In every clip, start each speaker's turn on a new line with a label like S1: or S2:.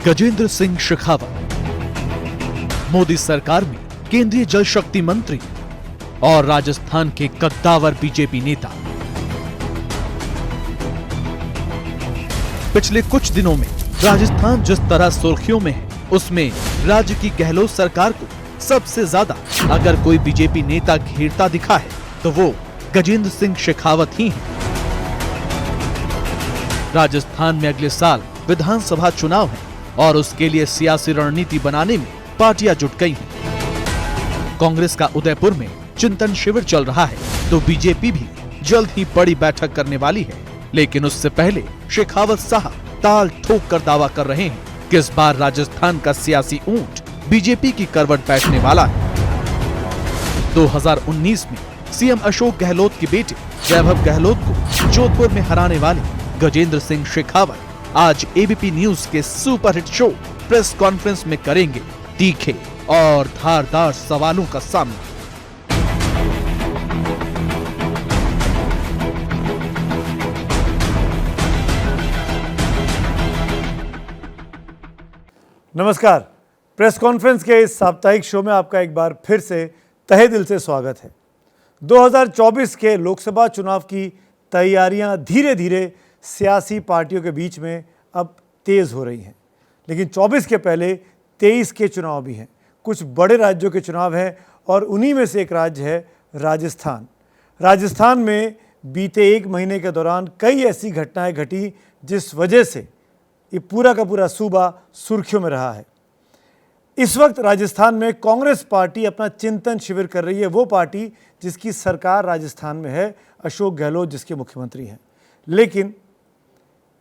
S1: गजेंद्र सिंह शेखावत मोदी सरकार में केंद्रीय जल शक्ति मंत्री और राजस्थान के कद्दावर बीजेपी नेता। पिछले कुछ दिनों में राजस्थान जिस तरह सुर्खियों में है, उसमें राज्य की गहलोत सरकार को सबसे ज्यादा अगर कोई बीजेपी नेता घेरता दिखा है तो वो गजेंद्र सिंह शेखावत ही हैं। राजस्थान में अगले साल विधानसभा चुनाव है और उसके लिए सियासी रणनीति बनाने में पार्टियां जुट गई हैं। कांग्रेस का उदयपुर में चिंतन शिविर चल रहा है तो बीजेपी भी जल्द ही बड़ी बैठक करने वाली है, लेकिन उससे पहले शेखावत साहब ताल ठोक कर दावा कर रहे हैं कि इस बार राजस्थान का सियासी ऊंट बीजेपी की करवट बैठने वाला है। 2019 में सीएम अशोक गहलोत के बेटे वैभव गहलोत को जोधपुर में हराने वाले गजेंद्र सिंह शेखावत आज एबीपी न्यूज के सुपरहिट शो प्रेस कॉन्फ्रेंस में करेंगे तीखे और धारदार सवालों का सामना।
S2: नमस्कार, प्रेस कॉन्फ्रेंस के इस साप्ताहिक शो में आपका एक बार फिर से तहे दिल से स्वागत है। 2024 के लोकसभा चुनाव की तैयारियां धीरे धीरे सियासी पार्टियों के बीच में अब तेज हो रही हैं, लेकिन 24 के पहले 23 के चुनाव भी हैं। कुछ बड़े राज्यों के चुनाव हैं और उन्हीं में से एक राज्य है राजस्थान। राजस्थान में बीते एक महीने के दौरान कई ऐसी घटनाएं घटी जिस वजह से ये पूरा का पूरा सूबा सुर्खियों में रहा है। इस वक्त राजस्थान में कांग्रेस पार्टी अपना चिंतन शिविर कर रही है, वो पार्टी जिसकी सरकार राजस्थान में है, अशोक गहलोत जिसके मुख्यमंत्री हैं। लेकिन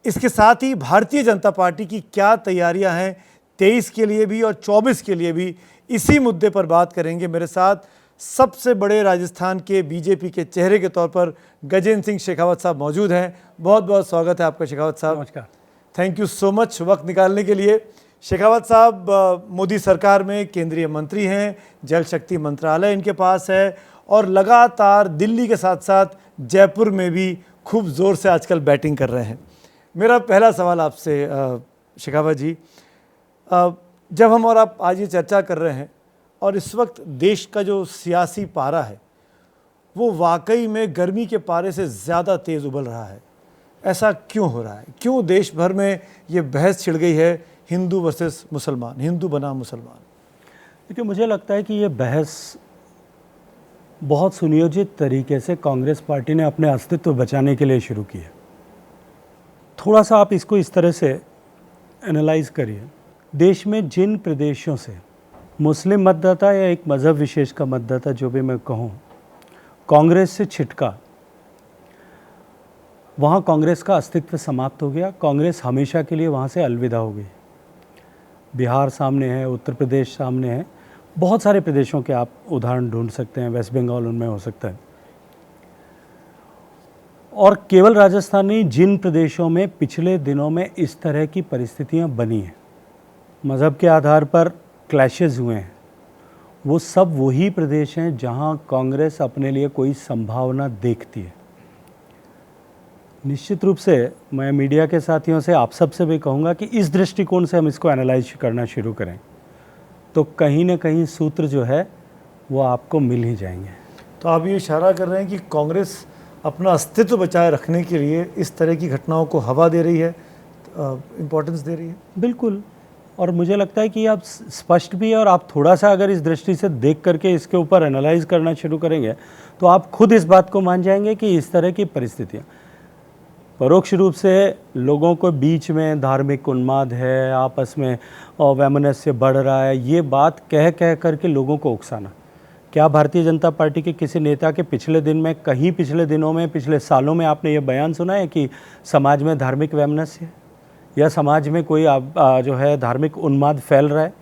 S2: इसके साथ ही भारतीय जनता पार्टी की क्या तैयारियां हैं 23 के लिए भी और 24 के लिए भी, इसी मुद्दे पर बात करेंगे। मेरे साथ सबसे बड़े राजस्थान के बीजेपी के चेहरे के तौर पर गजेंद्र सिंह शेखावत साहब मौजूद हैं। बहुत बहुत स्वागत है आपका शेखावत साहब।
S3: नमस्कार।
S2: थैंक यू सो मच वक्त निकालने के लिए। शेखावत साहब मोदी सरकार में केंद्रीय मंत्री हैं, जल शक्ति मंत्रालय इनके पास है और लगातार दिल्ली के साथ साथ जयपुर में भी खूब ज़ोर से आजकल बैटिंग कर रहे हैं। मेरा पहला सवाल आपसे शेखावत जी, जब हम और आप आज ये चर्चा कर रहे हैं और इस वक्त देश का जो सियासी पारा है वो वाकई में गर्मी के पारे से ज़्यादा तेज़ उबल रहा है, ऐसा क्यों हो रहा है? क्यों देश भर में ये बहस छिड़ गई है हिंदू वर्सेस मुसलमान, हिंदू बनाम मुसलमान?
S3: देखिए, मुझे लगता है कि ये बहस बहुत सुनियोजित तरीके से कांग्रेस पार्टी ने अपने अस्तित्व बचाने के लिए शुरू की है। थोड़ा सा आप इसको इस तरह से एनालाइज करिए। देश में जिन प्रदेशों से मुस्लिम मतदाता या एक मज़हब विशेष का मतदाता, जो भी मैं कहूँ, कांग्रेस से छिटका, वहाँ कांग्रेस का अस्तित्व समाप्त हो गया। कांग्रेस हमेशा के लिए वहाँ से अलविदा हो गई। बिहार सामने है, उत्तर प्रदेश सामने है, बहुत सारे प्रदेशों के आप उदाहरण ढूंढ सकते हैं, वेस्ट बंगाल उनमें हो सकता है। और केवल राजस्थान नहीं, जिन प्रदेशों में पिछले दिनों में इस तरह की परिस्थितियां बनी हैं, मज़हब के आधार पर क्लैशेस हुए हैं, वो सब वही प्रदेश हैं जहां कांग्रेस अपने लिए कोई संभावना देखती है। निश्चित रूप से मैं मीडिया के साथियों से, आप सबसे भी कहूँगा कि इस दृष्टिकोण से हम इसको एनालाइज करना शुरू करें तो कहीं ना कहीं सूत्र जो है वो आपको मिल ही जाएंगे।
S2: तो आप ये इशारा कर रहे हैं कि कांग्रेस अपना अस्तित्व बचाए रखने के लिए इस तरह की घटनाओं को हवा दे रही है, इम्पोर्टेंस दे रही है?
S3: बिल्कुल। और मुझे लगता है कि आप स्पष्ट भी है, और आप थोड़ा सा अगर इस दृष्टि से देख करके इसके ऊपर एनालाइज करना शुरू करेंगे तो आप खुद इस बात को मान जाएंगे कि इस तरह की परिस्थितियाँ परोक्ष रूप से लोगों को बीच में धार्मिक उन्माद है, आपस में वैमनस्य बढ़ रहा है, ये बात कह कह करके लोगों को उकसाना। क्या भारतीय जनता पार्टी के किसी नेता के पिछले दिन में, कहीं पिछले दिनों में, पिछले सालों में आपने ये बयान सुना है कि समाज में धार्मिक वैमनस्य है या समाज में कोई जो है धार्मिक उन्माद फैल रहा है?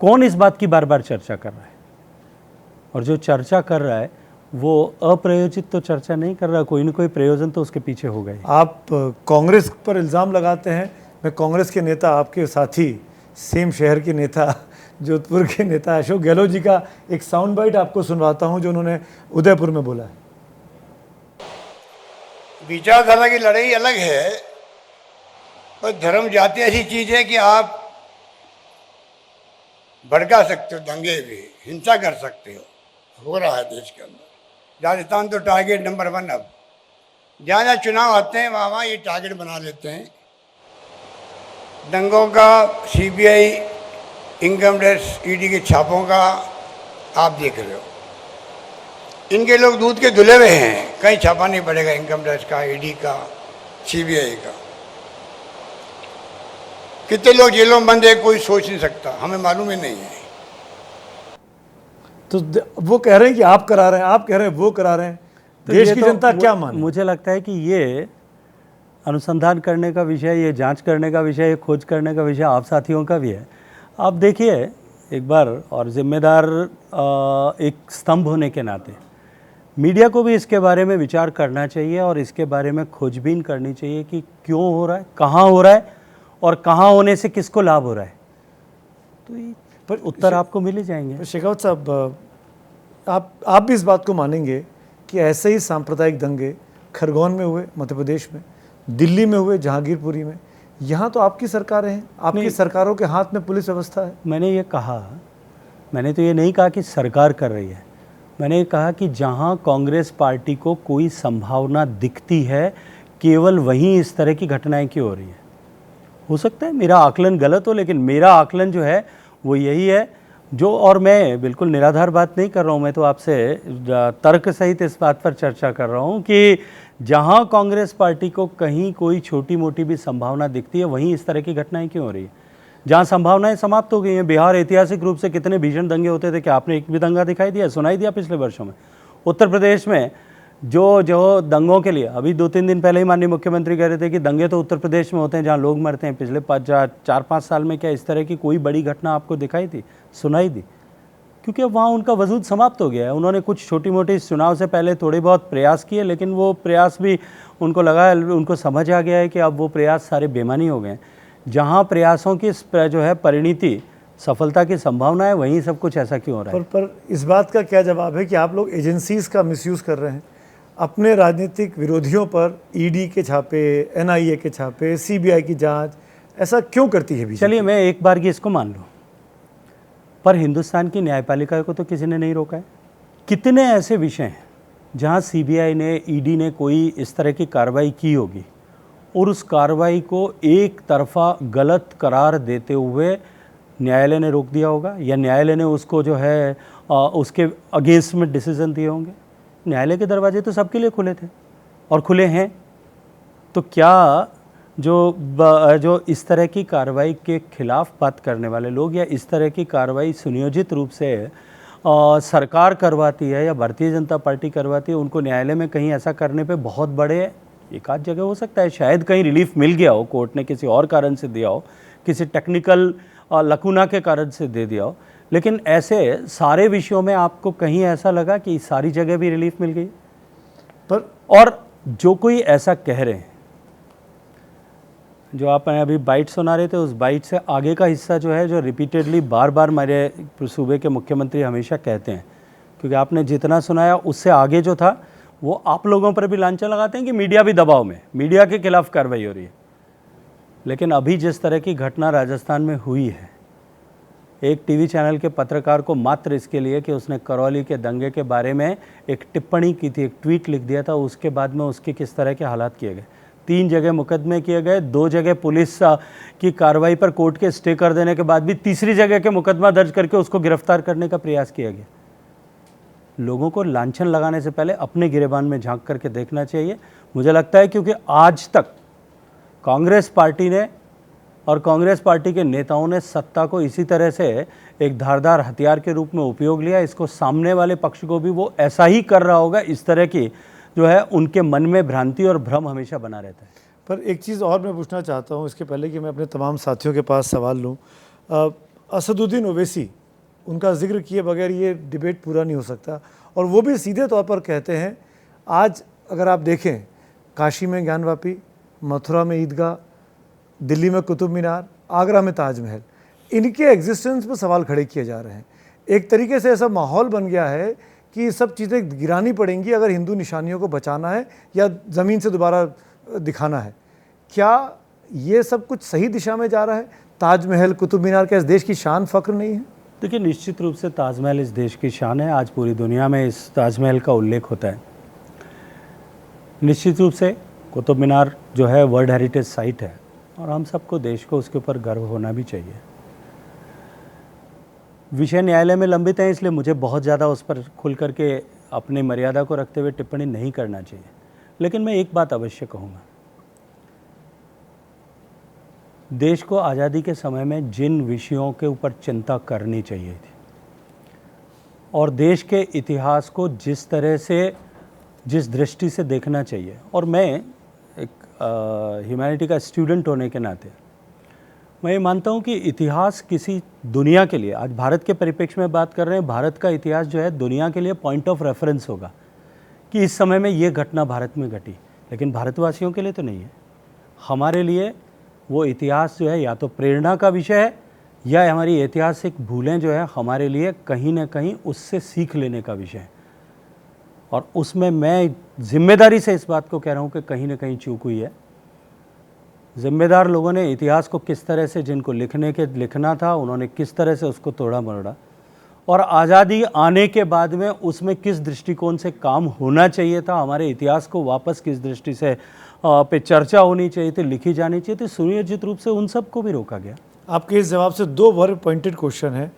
S3: कौन इस बात की बार बार चर्चा कर रहा है? और जो चर्चा कर रहा है वो अप्रायोजित तो चर्चा नहीं कर रहा, कोई ना कोई प्रयोजन तो उसके पीछे हो गए।
S2: आप कांग्रेस पर इल्ज़ाम लगाते हैं। मैं कांग्रेस के नेता, आपके साथी, सेम शहर के नेता, जोधपुर के नेता अशोक गहलोत जी का एक साउंड बाइट आपको सुनवाता हूं जो उन्होंने उदयपुर में बोला है।
S4: विचारधारा की लड़ाई अलग है, पर धर्म जाति ऐसी चीज है कि आप भड़का सकते हो, दंगे भी, हिंसा कर सकते हो रहा है देश के अंदर। राजस्थान तो टारगेट नंबर 1 अब जहाँ जहाँ चुनाव आते हैं वहाँ वहाँ ये टारगेट बना लेते हैं। दंगों का, सीबीआई, इनकम टैक्स, ईडी के छापों का आप देख रहे हो। इनके लोग दूध के धुले हुए हैं, कहीं छापा नहीं पड़ेगा इनकम टैक्स का, ईडी का, सीबीआई का। कितने लोग जेलों में बंद है कोई सोच नहीं सकता, हमें मालूम ही नहीं है।
S2: तो वो कह रहे हैं कि आप करा रहे हैं, आप कह रहे हैं वो करा रहे हैं,
S3: तो
S2: देश
S3: ये
S2: की
S3: तो
S2: जनता क्या माने?
S3: मुझे लगता है कि ये अनुसंधान करने का विषय, ये जांच करने का विषय, ये खोज करने का विषय आप साथियों का भी है। आप देखिए एक बार, और जिम्मेदार एक स्तंभ होने के नाते मीडिया को भी इसके बारे में विचार करना चाहिए और इसके बारे में खोजबीन करनी चाहिए कि क्यों हो रहा है, कहाँ हो रहा है और कहाँ होने से किसको लाभ हो रहा है। तो पर उत्तर आपको मिल ही जाएंगे।
S2: शेखावत साहब, आप भी इस बात को मानेंगे कि ऐसे ही सांप्रदायिक दंगे खरगोन में हुए, मध्य प्रदेश में, दिल्ली में हुए, जहांगीरपुरी में, यहाँ तो आपकी सरकारें हैं, आपकी सरकारों के हाथ में पुलिस व्यवस्था है।
S3: मैंने ये कहा, मैंने तो ये नहीं कहा कि सरकार कर रही है, मैंने ये कहा कि जहाँ कांग्रेस पार्टी को कोई संभावना दिखती है केवल वहीं इस तरह की घटनाएं क्यों हो रही है। हो सकता है मेरा आकलन गलत हो, लेकिन मेरा आकलन जो है वो यही है जो, और मैं बिल्कुल निराधार बात नहीं कर रहा हूँ, मैं तो आपसे तर्क सहित इस बात पर चर्चा कर रहा हूँ कि जहाँ कांग्रेस पार्टी को कहीं कोई छोटी मोटी भी संभावना दिखती है वहीं इस तरह की घटनाएं क्यों हो रही है। जहाँ संभावनाएं समाप्त हो गई हैं, बिहार ऐतिहासिक रूप से कितने भीषण दंगे होते थे, क्या आपने एक भी दंगा दिखाई दिया, सुनाई दिया पिछले वर्षों में? उत्तर प्रदेश में जो दंगों के लिए अभी 2-3 दिन पहले ही माननीय मुख्यमंत्री कह रहे थे कि दंगे तो उत्तर प्रदेश में होते हैं जहाँ लोग मरते हैं। पिछले 4-5 साल में क्या इस तरह की कोई बड़ी घटना आपको दिखाई थी, सुनाई दी? क्योंकि अब वहाँ उनका वजूद समाप्त हो गया है। उन्होंने कुछ छोटी मोटी चुनाव से पहले थोड़े बहुत प्रयास किए, लेकिन वो प्रयास भी उनको लगा, उनको समझ आ गया है कि अब वो प्रयास सारे बेमानी हो गए। जहाँ प्रयासों की जो है परिणति, सफलता की संभावना है, वहीं सब कुछ ऐसा क्यों हो रहा है?
S2: पर इस बात का क्या जवाब है कि आप लोग एजेंसीज का मिसयूज़ कर रहे हैं? अपने राजनीतिक विरोधियों पर ईडी के छापे, एनआईए के छापे, सीबीआई की जांच, ऐसा क्यों करती है बीजेपी?
S3: चलिए मैं एक बार की इसको मान लूँ, पर हिंदुस्तान की न्यायपालिका को तो किसी ने नहीं रोका है। कितने ऐसे विषय हैं जहाँ सीबीआई ने, ईडी ने कोई इस तरह की कार्रवाई की होगी और उस कार्रवाई को एक तरफा गलत करार देते हुए न्यायालय ने रोक दिया होगा, या न्यायालय ने उसको जो है उसके अगेंस्ट में डिसीजन दिए होंगे। न्यायालय के दरवाजे तो सबके लिए खुले थे और खुले हैं। तो क्या जो इस तरह की कार्रवाई के खिलाफ बात करने वाले लोग, या इस तरह की कार्रवाई सुनियोजित रूप से सरकार करवाती है या भारतीय जनता पार्टी करवाती है, उनको न्यायालय में कहीं ऐसा करने पे बहुत बड़े एक आध जगह हो सकता है शायद कहीं रिलीफ मिल गया हो, कोर्ट ने किसी और कारण से दिया हो, किसी टेक्निकल लकूना के कारण से दे दिया हो, लेकिन ऐसे सारे विषयों में आपको कहीं ऐसा लगा कि सारी जगह भी रिलीफ मिल गई?
S2: पर
S3: और जो कोई ऐसा कह रहे हैं, जो आप अभी बाइट सुना रहे थे, उस बाइट से आगे का हिस्सा जो है, जो रिपीटेडली बार बार मेरे सूबे के मुख्यमंत्री हमेशा कहते हैं, क्योंकि आपने जितना सुनाया उससे आगे जो था वो आप लोगों पर भी लांछन लगाते हैं कि मीडिया भी दबाव में, मीडिया के खिलाफ कार्रवाई हो रही है। लेकिन अभी जिस तरह की घटना राजस्थान में हुई है, एक टीवी चैनल के पत्रकार को मात्र इसके लिए कि उसने करौली के दंगे के बारे में एक टिप्पणी की थी, एक ट्वीट लिख दिया था, उसके बाद में उसके किस तरह के हालात किए गए। 3 जगह मुकदमे किए गए, 2 जगह पुलिस की कार्रवाई पर कोर्ट के स्टे कर देने के बाद भी तीसरी जगह के मुकदमा दर्ज करके उसको गिरफ्तार करने का प्रयास किया गया। लोगों को लांछन लगाने से पहले अपने गिरेबान में झांक करके देखना चाहिए, मुझे लगता है, क्योंकि आज तक कांग्रेस पार्टी ने और कांग्रेस पार्टी के नेताओं ने सत्ता को इसी तरह से एक धारदार हथियार के रूप में उपयोग लिया। इसको सामने वाले पक्ष को भी वो ऐसा ही कर रहा होगा। इस तरह की जो है उनके मन में भ्रांति और भ्रम हमेशा बना रहता है।
S2: पर एक चीज़ और मैं पूछना चाहता हूँ, इसके पहले कि मैं अपने तमाम साथियों के पास सवाल लूँ। असदुद्दीन ओवैसी, उनका जिक्र किए बगैर ये डिबेट पूरा नहीं हो सकता, और वो भी सीधे तौर पर कहते हैं, आज अगर आप देखें काशी में ज्ञानवापी, मथुरा में ईदगाह, दिल्ली में कुतुब मीनार, आगरा में ताजमहल, इनके एग्जिस्टेंस पर सवाल खड़े किए जा रहे हैं। एक तरीके से ऐसा माहौल बन गया है कि ये सब चीज़ें गिरानी पड़ेंगी अगर हिंदू निशानियों को बचाना है या ज़मीन से दोबारा दिखाना है। क्या ये सब कुछ सही दिशा में जा रहा है? ताजमहल, कुतुब मीनार क्या इस देश की शान फ़ख्र नहीं है?
S3: देखिए, निश्चित रूप से ताजमहल इस देश की शान है। आज पूरी दुनिया में इस ताजमहल का उल्लेख होता है। निश्चित रूप से कुतुब मीनार जो है वर्ल्ड हेरिटेज साइट है और हम सबको, देश को उसके ऊपर गर्व होना भी चाहिए। विषय न्यायालय में लंबित है, इसलिए मुझे बहुत ज़्यादा उस पर खुल करके अपनी मर्यादा को रखते हुए टिप्पणी नहीं करना चाहिए। लेकिन मैं एक बात अवश्य कहूँगा, देश को आज़ादी के समय में जिन विषयों के ऊपर चिंता करनी चाहिए थी और देश के इतिहास को जिस तरह से, जिस दृष्टि से देखना चाहिए, और मैं एक ह्यूमैनिटी का स्टूडेंट होने के नाते मैं ये मानता हूँ कि इतिहास किसी दुनिया के लिए, आज भारत के परिप्रेक्ष्य में बात कर रहे हैं, भारत का इतिहास जो है दुनिया के लिए पॉइंट ऑफ रेफरेंस होगा कि इस समय में ये घटना भारत में घटी, लेकिन भारतवासियों के लिए तो नहीं है। हमारे लिए वो इतिहास जो है या तो प्रेरणा का विषय है या हमारी ऐतिहासिक भूलें जो है हमारे लिए कहीं ना कहीं उससे सीख लेने का विषय है। और उसमें मैं जिम्मेदारी से इस बात को कह रहा हूँ कि कहीं ना कहीं चूक हुई है। जिम्मेदार लोगों ने इतिहास को किस तरह से, जिनको लिखना था, उन्होंने किस तरह से उसको तोड़ा मरोड़ा, और आज़ादी आने के बाद में उसमें किस दृष्टिकोण से काम होना चाहिए था, हमारे इतिहास को वापस किस दृष्टि से पे चर्चा होनी चाहिए थी, लिखी जानी चाहिए थी, सुनियोजित रूप से उन सब को भी रोका गया।
S2: आपके इस जवाब से दो वेरी पॉइंटेड क्वेश्चन है।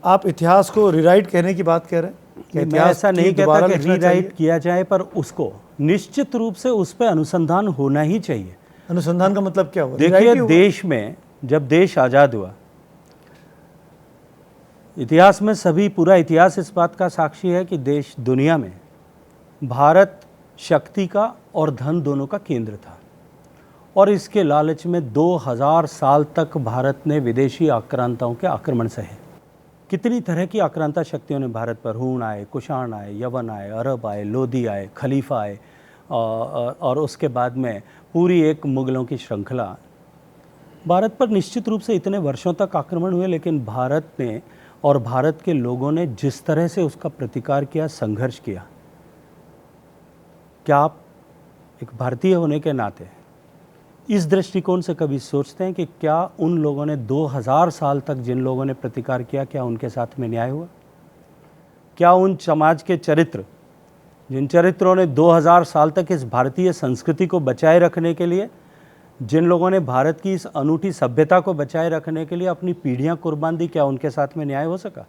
S2: आप इतिहास को रिराइट कहने की बात कह रहे हैं कि
S3: मैं ऐसा नहीं कहता कि रीराइट किया जाए, पर उसको निश्चित रूप से उस पर अनुसंधान होना ही चाहिए।
S2: अनुसंधान का मतलब क्या हुआ?
S3: देखिए, देश में जब देश आज़ाद हुआ, इतिहास में सभी, पूरा इतिहास इस बात का साक्षी है कि देश, दुनिया में भारत शक्ति का और धन दोनों का केंद्र था, और इसके लालच में 2000 साल तक भारत ने विदेशी आक्रांताओं के आक्रमण सहे। कितनी तरह की आक्रांता शक्तियों ने भारत पर, हूण आए, कुषाण आए, यवन आए, अरब आए, लोधी आए, खलीफा आए, और उसके बाद में पूरी एक मुगलों की श्रृंखला भारत पर निश्चित रूप से इतने वर्षों तक आक्रमण हुए। लेकिन भारत ने और भारत के लोगों ने जिस तरह से उसका प्रतिकार किया, संघर्ष किया, क्या आप एक भारतीय होने के नाते इस दृष्टिकोण से कभी सोचते हैं कि क्या उन लोगों ने 2000 साल तक जिन लोगों ने प्रतिकार किया, क्या उनके साथ में न्याय हुआ? क्या उन समाज के चरित्र, जिन चरित्रों ने 2000 साल तक इस भारतीय संस्कृति को बचाए रखने के लिए, जिन लोगों ने भारत की इस अनूठी सभ्यता को बचाए रखने के लिए अपनी पीढ़ियां कुर्बान दी, क्या उनके साथ में न्याय हो सका?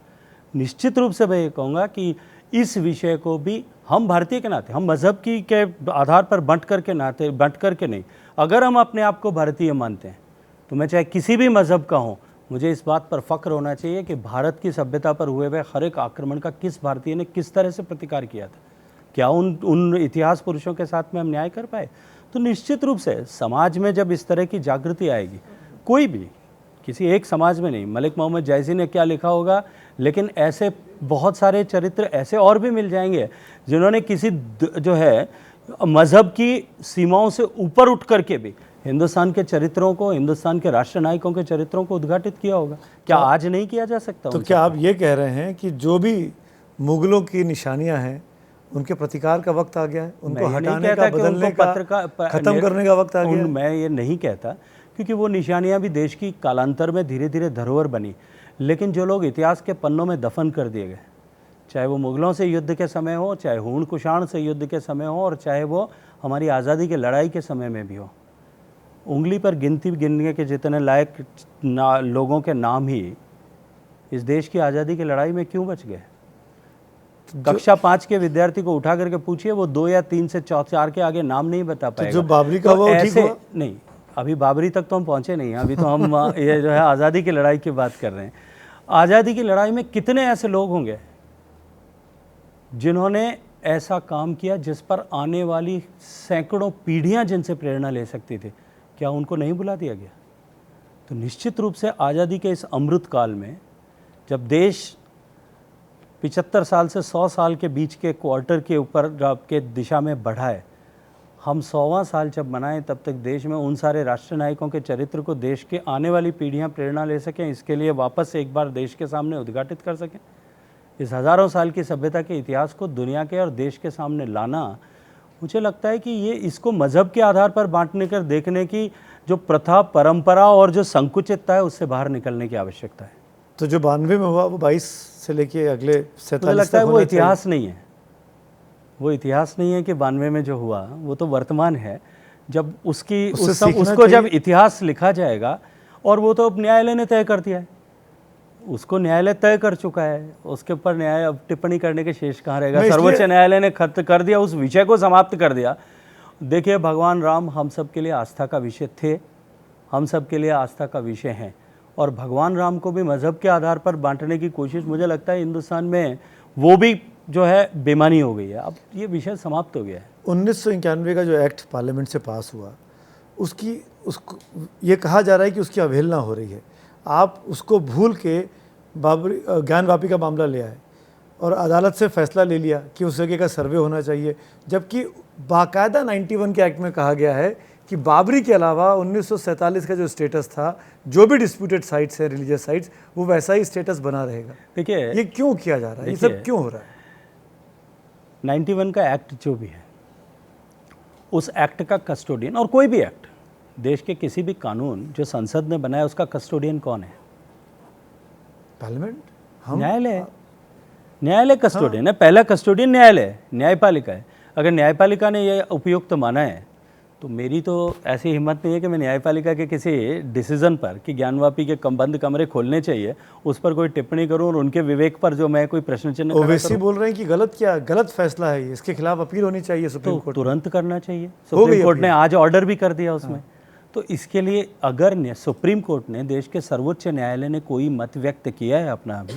S3: निश्चित रूप से मैं ये कहूँगा कि इस विषय को भी हम भारतीय के नाते, हम मज़हब की के आधार पर बंट करके नहीं, अगर हम अपने आप को भारतीय मानते हैं तो मैं चाहे किसी भी मज़हब का हूँ, मुझे इस बात पर फ़ख्र होना चाहिए कि भारत की सभ्यता पर हुए हुए हर एक आक्रमण का किस भारतीय ने किस तरह से प्रतिकार किया था। क्या उन इतिहास पुरुषों के साथ में हम न्याय कर पाए? तो निश्चित रूप से समाज में जब इस तरह की जागृति आएगी, कोई भी, किसी एक समाज में नहीं, मलिक मोहम्मद जायसी ने क्या लिखा होगा, लेकिन ऐसे बहुत सारे चरित्र ऐसे और भी मिल जाएंगे जिन्होंने किसी जो है मज़हब की सीमाओं से ऊपर उठ करके भी हिंदुस्तान के चरित्रों को, हिंदुस्तान के राष्ट्र नायकों के चरित्रों को उद्घाटित किया होगा। क्या आज नहीं किया जा सकता?
S2: तो क्या आप ये कह रहे हैं कि जो भी मुगलों की निशानियां हैं उनके प्रतिकार का वक्त आ गया है, उनको हटाने का, बदलने का, खत्म करने का वक्त आ गया है?
S3: मैं ये नहीं कहता, क्योंकि वो निशानियां भी देश की कालांतर में धीरे धीरे धरोहर बनी। लेकिन जो लोग इतिहास के पन्नों में दफन कर दिए गए, चाहे वो मुगलों से युद्ध के समय हो, चाहे हूण कुषाण से युद्ध के समय हो, और चाहे वो हमारी आज़ादी की लड़ाई के समय में भी हो, उंगली पर गिनने के जितने लायक लोगों के नाम ही इस देश की आज़ादी की लड़ाई में क्यों बच गए? कक्षा 5 के विद्यार्थी को उठा करके पूछिए, वो 2 या 3 से 4 के आगे नाम नहीं बता पाएगा।
S2: तो जो बाबरी का वो ठीक हुआ?
S3: नहीं, अभी बाबरी तक तो हम पहुंचे नहीं, अभी तो हम ये जो है आज़ादी की लड़ाई की बात कर रहे हैं। आज़ादी की लड़ाई में कितने ऐसे लोग होंगे जिन्होंने ऐसा काम किया जिस पर आने वाली सैकड़ों पीढ़ियां जिनसे प्रेरणा ले सकती थी, क्या उनको नहीं बुला दिया गया? तो निश्चित रूप से आज़ादी के इस अमृत काल में, जब देश 75 साल से 100 साल के बीच के क्वार्टर के ऊपर के दिशा में बढ़ा है, हम 100वां साल जब मनाएं, तब तक देश में उन सारे राष्ट्र नायकों के चरित्र को देश के आने वाली पीढ़ियां प्रेरणा ले सकें, इसके लिए वापस से एक बार देश के सामने उद्घाटित कर सकें। इस हज़ारों साल की सभ्यता के इतिहास को दुनिया के और देश के सामने लाना, मुझे लगता है कि ये, इसको मज़हब के आधार पर बांटने कर देखने की जो प्रथा, परंपरा और जो संकुचितता है, उससे बाहर निकलने की आवश्यकता है।
S2: तो जो 92 में हुआ वो 22 से लेके अगले 47
S3: मुझे लगता है
S2: तक
S3: वो
S2: होना
S3: इतिहास नहीं है, वो इतिहास नहीं है कि 92 में जो हुआ वो तो वर्तमान है। जब उसकी
S2: उससे
S3: उस सब
S2: सीखना
S3: उसको जब
S2: चाहिए।
S3: इतिहास लिखा जाएगा, और वो तो अब न्यायालय ने तय कर दिया है, उसको न्यायालय तय कर चुका है, उसके ऊपर न्याय अब टिप्पणी करने के शेष कहाँ रहेगा।
S2: मैं इसलिए-
S3: सर्वोच्च न्यायालय ने खत्म कर दिया, उस विषय को समाप्त कर दिया। देखिए, भगवान राम हम सब के लिए आस्था का विषय थे, हम सब के लिए आस्था का विषय हैं, और भगवान राम को भी मज़हब के आधार पर बांटने की कोशिश मुझे लगता है हिंदुस्तान में वो भी जो है बेमानी हो गई है। अब ये विषय समाप्त हो गया है।
S2: 1991 का जो एक्ट पार्लियामेंट से पास हुआ, उसको ये कहा जा रहा है कि उसकी अवहेलना हो रही है। आप उसको भूल के बाबरी ज्ञान वापी का मामला ले आए और अदालत से फैसला ले लिया कि उस जगह का सर्वे होना चाहिए, जबकि बाकायदा 91 के एक्ट में कहा गया है कि बाबरी के अलावा 1947 का जो स्टेटस था, जो भी डिस्प्यूटेड साइट्स है, रिलीजियस साइट्स, वो वैसा ही स्टेटस बना रहेगा।
S3: देखिए,
S2: ये क्यों किया जा रहा है, ये सब क्यों हो रहा है?
S3: 91 का एक्ट जो भी है, उस एक्ट का कस्टोडियन, और कोई भी एक्ट, देश के किसी भी कानून जो संसद ने बनाया, उसका कस्टोडियन कौन है?
S2: पार्लियामेंट,
S3: न्यायालय। न्यायालय कस्टोडियन है, पहला कस्टोडियन न्यायालय है, न्यायपालिका है। अगर न्यायपालिका ने यह उपयुक्त माना है, तो मेरी तो ऐसी हिम्मत नहीं है कि मैं न्यायपालिका के किसी डिसीजन पर कि ज्ञानवापी के बंद कमरे खोलने चाहिए, उस पर कोई टिप्पणी करूं और उनके विवेक पर जो मैं कोई प्रश्न चिन्ह खड़ा
S2: ओवैसी
S3: करूं।
S2: बोल रहे हैं कि गलत फैसला है ये, इसके खिलाफ अपील होनी चाहिए सुप्रीम
S3: तो
S2: कोर्ट।
S3: तुरंत करना चाहिए।
S2: गई
S3: सुप्रीम कोर्ट ने
S2: अपील।
S3: आज ऑर्डर भी कर दिया उसमें। तो इसके लिए अगर सुप्रीम कोर्ट ने, देश के सर्वोच्च न्यायालय ने कोई मत व्यक्त किया है अपना अभी,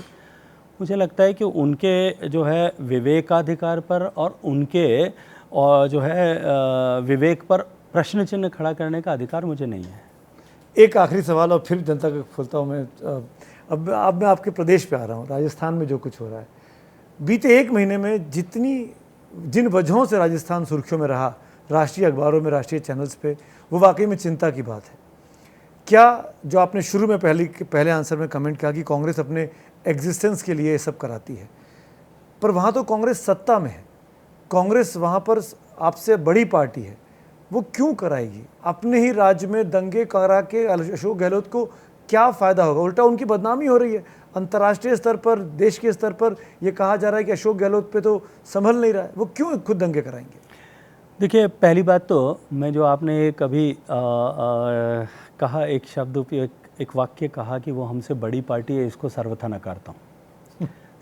S3: मुझे लगता है कि उनके जो है विवेकाधिकार पर और उनके जो है विवेक पर प्रश्न चिन्ह खड़ा करने का अधिकार मुझे नहीं है।
S2: एक आखिरी सवाल और फिर जनता को खोलता हूँ मैं। अब मैं आपके प्रदेश पे आ रहा हूँ, राजस्थान में जो कुछ हो रहा है। बीते एक महीने में जिन वजहों से राजस्थान सुर्खियों में रहा, राष्ट्रीय अखबारों में, राष्ट्रीय चैनल्स पे, वो वाकई में चिंता की बात है। क्या जो आपने शुरू में पहले आंसर में कमेंट किया कि कांग्रेस अपने एग्जिस्टेंस के लिए ये सब कराती है, पर वहाँ तो कांग्रेस सत्ता में है, कांग्रेस वहाँ पर आपसे बड़ी पार्टी है, वो क्यों कराएगी? अपने ही राज्य में दंगे करा के अशोक गहलोत को क्या फ़ायदा होगा? उल्टा उनकी बदनामी हो रही है। अंतर्राष्ट्रीय स्तर पर, देश के स्तर पर ये कहा जा रहा है कि अशोक गहलोत पे तो संभल नहीं रहा है, वो क्यों खुद दंगे कराएंगे?
S3: देखिए, पहली बात तो मैं जो आपने कभी कहा, एक शब्द उपयोग, एक वाक्य कहा कि वो हमसे बड़ी पार्टी है, इसको सर्वथा नकारता हूँ।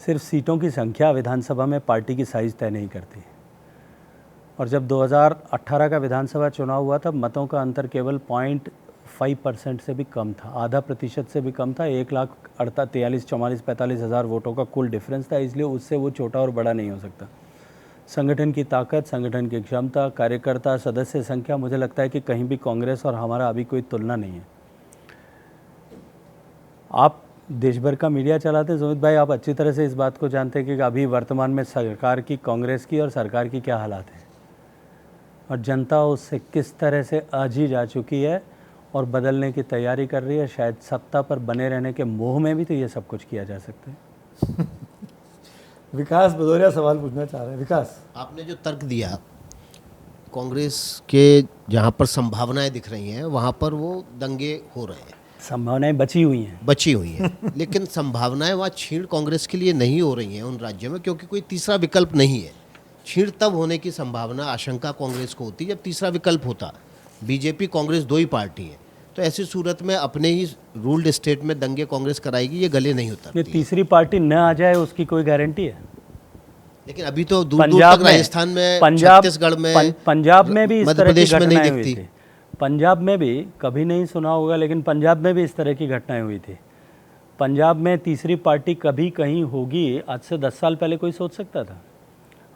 S3: सिर्फ सीटों की संख्या विधानसभा में पार्टी की साइज़ तय नहीं करती। और जब 2018 का विधानसभा चुनाव हुआ, तब मतों का अंतर केवल 0.5% से भी कम था, आधा प्रतिशत से भी कम था। 1,43,44,45 हज़ार वोटों का कुल डिफरेंस था, इसलिए उससे वो छोटा और बड़ा नहीं हो सकता। संगठन की ताकत, संगठन की क्षमता, कार्यकर्ता, सदस्य संख्या, मुझे लगता है कि कहीं भी कांग्रेस और हमारा अभी कोई तुलना नहीं है। आप देश भर का मीडिया चलाते हैं सुमित भाई, आप अच्छी तरह से इस बात को जानते हैं कि अभी वर्तमान में सरकार की, कांग्रेस की और सरकार की क्या हालात है, और जनता उससे किस तरह से आजी जा चुकी है और बदलने की तैयारी कर रही है। शायद सत्ता पर बने रहने के मोह में भी तो ये सब कुछ किया जा सकता है।
S2: विकास भदौरिया सवाल पूछना चाह रहे हैं। विकास,
S5: आपने जो तर्क दिया, कांग्रेस के जहाँ पर संभावनाएं दिख रही हैं वहाँ पर वो दंगे हो रहे हैं,
S3: संभावनाएं बची हुई हैं।
S5: लेकिन संभावनाएं वहाँ छीण कांग्रेस के लिए नहीं हो रही हैं उन राज्यों में, क्योंकि कोई तीसरा विकल्प नहीं है। छीण तब होने की संभावना, आशंका कांग्रेस को होती जब तीसरा विकल्प होता। बीजेपी कांग्रेस दो ही पार्टी है, तो ऐसी सूरत में अपने ही रूल्ड स्टेट में दंगे कांग्रेस कराएगी, ये गले नहीं उतरती।
S3: ये तीसरी पार्टी न आ जाए उसकी कोई गारंटी है?
S5: लेकिन अभी तो दूर दूर तक राजस्थान में, छत्तीसगढ़ में,
S3: पंजाब में भी इस तरह की
S5: में नहीं
S3: घटनाएं हुई
S5: दिखती।
S3: थी। पंजाब में भी, कभी नहीं सुना होगा, लेकिन पंजाब में भी इस तरह की घटनाएं हुई थी। पंजाब में तीसरी पार्टी कभी कहीं होगी, आज से 10 साल पहले कोई सोच सकता था?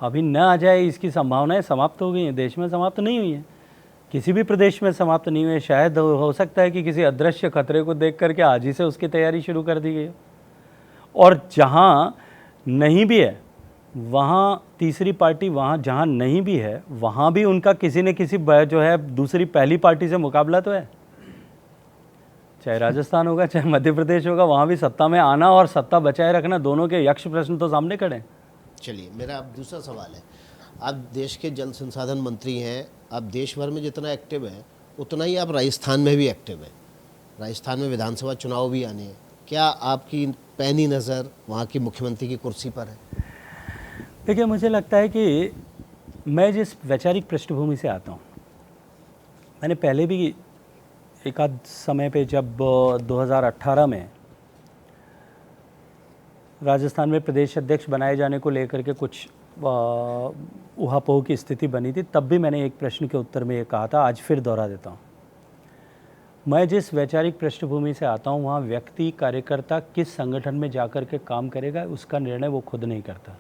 S3: अभी न आ जाए इसकी संभावनाएं समाप्त हो गई हैं। देश में समाप्त नहीं हुई हैं, किसी भी प्रदेश में समाप्त नहीं हुए। शायद हो सकता है कि किसी अदृश्य खतरे को देख करके आज ही से उसकी तैयारी शुरू कर दी गई हो। और जहाँ नहीं भी है, वहाँ तीसरी पार्टी, वहाँ जहाँ नहीं भी है, वहाँ भी उनका किसी न किसी जो है दूसरी पहली पार्टी से मुकाबला तो है। चाहे राजस्थान होगा, चाहे मध्य प्रदेश होगा, वहाँ भी सत्ता में आना और सत्ता बचाए रखना, दोनों के यक्ष प्रश्न तो सामने खड़े हैं।
S5: चलिए, मेरा अब दूसरा सवाल है। आप देश के जल संसाधन मंत्री हैं, आप देश भर में जितना एक्टिव हैं उतना ही आप राजस्थान में भी एक्टिव हैं। राजस्थान में विधानसभा चुनाव भी आने हैं, क्या आपकी पैनी नज़र वहाँ की मुख्यमंत्री की कुर्सी पर है?
S3: देखिए, मुझे लगता है कि मैं जिस वैचारिक पृष्ठभूमि से आता हूँ, मैंने पहले भी एक आध समय पे जब 2018 में राजस्थान में प्रदेश अध्यक्ष बनाए जाने को लेकर के कुछ उहापोह की स्थिति बनी थी, तब भी मैंने एक प्रश्न के उत्तर में ये कहा था, आज फिर दोहरा देता हूँ। मैं जिस वैचारिक पृष्ठभूमि से आता हूँ, वहाँ व्यक्ति कार्यकर्ता किस संगठन में जाकर के काम करेगा उसका निर्णय वो खुद नहीं करता।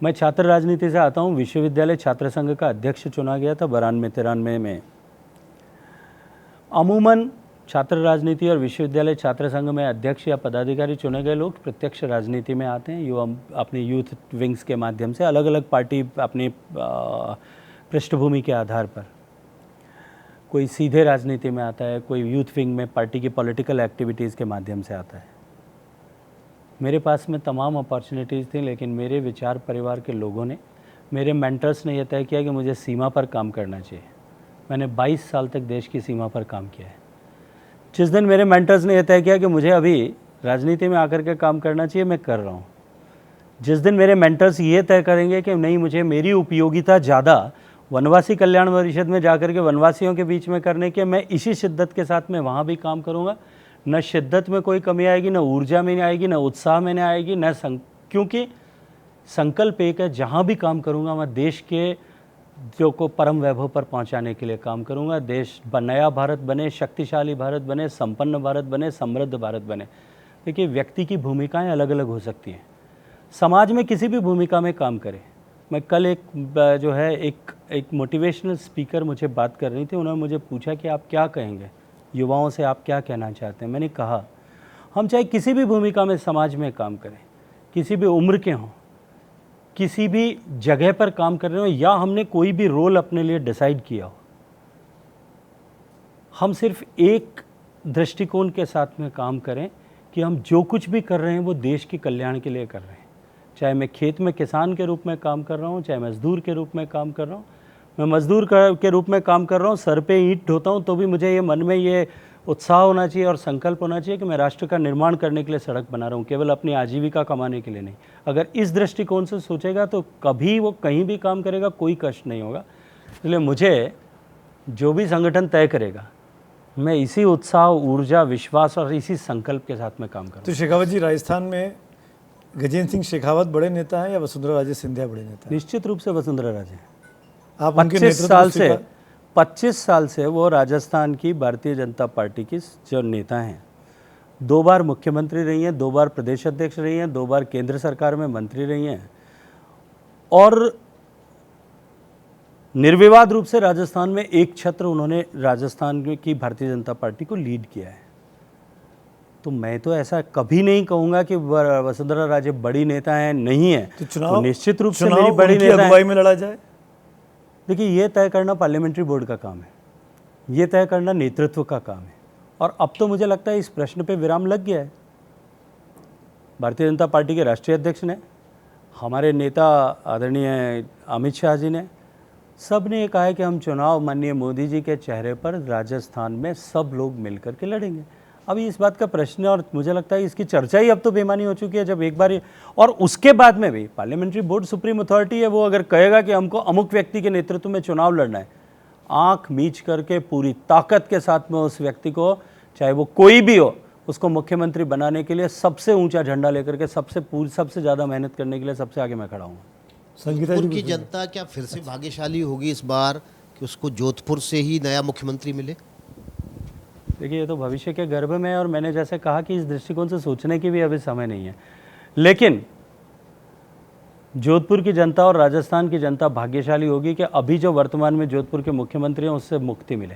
S3: मैं छात्र राजनीति से आता हूँ। विश्वविद्यालय छात्र संघ का अध्यक्ष चुना गया था 92-93 में। अमूमन छात्र राजनीति और विश्वविद्यालय छात्र संघ में अध्यक्ष या पदाधिकारी चुने गए लोग प्रत्यक्ष राजनीति में आते हैं, युवा अपनी यूथ विंग्स के माध्यम से, अलग अलग पार्टी अपनी पृष्ठभूमि के आधार पर। कोई सीधे राजनीति में आता है, कोई यूथ विंग में पार्टी की पॉलिटिकल एक्टिविटीज़ के माध्यम से आता है। मेरे पास में तमाम अपॉर्चुनिटीज़ थी, लेकिन मेरे विचार परिवार के लोगों ने, मेरे मेंटर्स ने यह तय किया कि मुझे सीमा पर काम करना चाहिए। मैंने 22 साल तक देश की सीमा पर काम किया है। जिस दिन मेरे मेंटर्स ने यह तय किया कि मुझे अभी राजनीति में आकर के काम करना चाहिए, मैं कर रहा हूँ। जिस दिन मेरे मेंटर्स ये तय करेंगे कि नहीं, मुझे मेरी उपयोगिता ज़्यादा वनवासी कल्याण परिषद में जाकर के वनवासियों के बीच में करने के, मैं इसी शिद्दत के साथ में वहाँ भी काम करूँगा। न शिद्दत में कोई कमी आएगी, न ऊर्जा में आएगी, न उत्साह में आएगी, क्योंकि संकल्प एक है, जहाँ भी काम करूँगा मैं देश के जो को परम वैभव पर पहुँचाने के लिए काम करूँगा। देश नया भारत बने, शक्तिशाली भारत बने, संपन्न भारत बने, समृद्ध भारत बने। देखिए, व्यक्ति की भूमिकाएं अलग अलग हो सकती हैं, समाज में किसी भी भूमिका में काम करें। मैं कल एक मोटिवेशनल स्पीकर मुझे बात कर रही थी, उन्होंने मुझे पूछा कि आप क्या कहेंगे युवाओं से, आप क्या कहना चाहते हैं। मैंने कहा, हम चाहे किसी भी भूमिका में समाज में काम करें, किसी भी उम्र के हों, किसी भी जगह पर काम कर रहे हो, या हमने कोई भी रोल अपने लिए डिसाइड किया हो, हम सिर्फ एक दृष्टिकोण के साथ में काम करें कि हम जो कुछ भी कर रहे हैं वो देश के कल्याण के लिए कर रहे हैं। चाहे मैं खेत में किसान के रूप में काम कर रहा हूँ, चाहे मजदूर के रूप में काम कर रहा हूँ। मैं मजदूर के रूप में काम कर रहा हूँ, सर पे ईंट ढोता हूँ, तो भी मुझे ये मन में ये उत्साह होना चाहिए और संकल्प होना चाहिए कि मैं राष्ट्र का निर्माण करने के लिए सड़क बना रहा हूँ, केवल अपनी आजीविका कमाने के लिए नहीं। अगर इस दृष्टिकोण से सोचेगा तो कभी वो कहीं भी काम करेगा, कोई कष्ट नहीं होगा। इसलिए मुझे जो भी संगठन तय करेगा, मैं इसी उत्साह, ऊर्जा, विश्वास और इसी संकल्प के साथ में काम करूँगा।
S2: तो शेखावत जी, राजस्थान में गजेंद्र सिंह शेखावत बड़े नेता हैं या वसुंधरा राजे सिंधिया बड़े नेता हैं?
S3: निश्चित रूप से वसुंधरा राजे।
S2: आप उनके
S3: 25 साल से वो राजस्थान की भारतीय जनता पार्टी की जो नेता हैं, 2 बार मुख्यमंत्री रही हैं, 2 बार प्रदेश अध्यक्ष रही हैं, 2 बार केंद्र सरकार में मंत्री रही हैं, और निर्विवाद रूप से राजस्थान में एक छत्र उन्होंने राजस्थान की भारतीय जनता पार्टी को लीड किया है। तो मैं तो ऐसा कभी नहीं कहूँगा कि वसुंधरा राजे बड़ी नेता हैं, नहीं है।
S2: तो चुनाव
S3: निश्चित रूप से मेरी बड़ी नेता
S2: अगुवाई में लड़ा जाए।
S3: देखिए, ये तय करना पार्लियामेंट्री बोर्ड का काम है, ये तय करना नेतृत्व का काम है, और अब तो मुझे लगता है इस प्रश्न पे विराम लग गया है। भारतीय जनता पार्टी के राष्ट्रीय अध्यक्ष ने, हमारे नेता आदरणीय अमित शाह जी ने, सब ने ये कहा है कि हम चुनाव माननीय मोदी जी के चेहरे पर राजस्थान में सब लोग मिलकर के लड़ेंगे। अभी इस बात का प्रश्न है, और मुझे लगता है इसकी चर्चा ही अब तो बेमानी हो चुकी है। जब एक बार, और उसके बाद में भी पार्लियामेंट्री बोर्ड सुप्रीम अथॉरिटी है, वो अगर कहेगा कि हमको अमुक व्यक्ति के नेतृत्व में चुनाव लड़ना है, आंख मीच करके पूरी ताकत के साथ में उस व्यक्ति को, चाहे वो कोई भी हो, उसको मुख्यमंत्री बनाने के लिए सबसे ऊंचा झंडा लेकर के सबसे ज़्यादा मेहनत करने के लिए सबसे आगे मैं खड़ा हूँ।
S5: जोधपुर की जनता क्या फिर से भाग्यशाली होगी इस बार कि उसको जोधपुर से ही नया मुख्यमंत्री मिले?
S3: देखिए, ये तो भविष्य के गर्भ में है, और मैंने जैसे कहा कि इस दृष्टिकोण से सोचने की भी अभी समय नहीं है। लेकिन जोधपुर की जनता और राजस्थान की जनता भाग्यशाली होगी कि अभी जो वर्तमान में जोधपुर के मुख्यमंत्री हैं उससे मुक्ति मिले।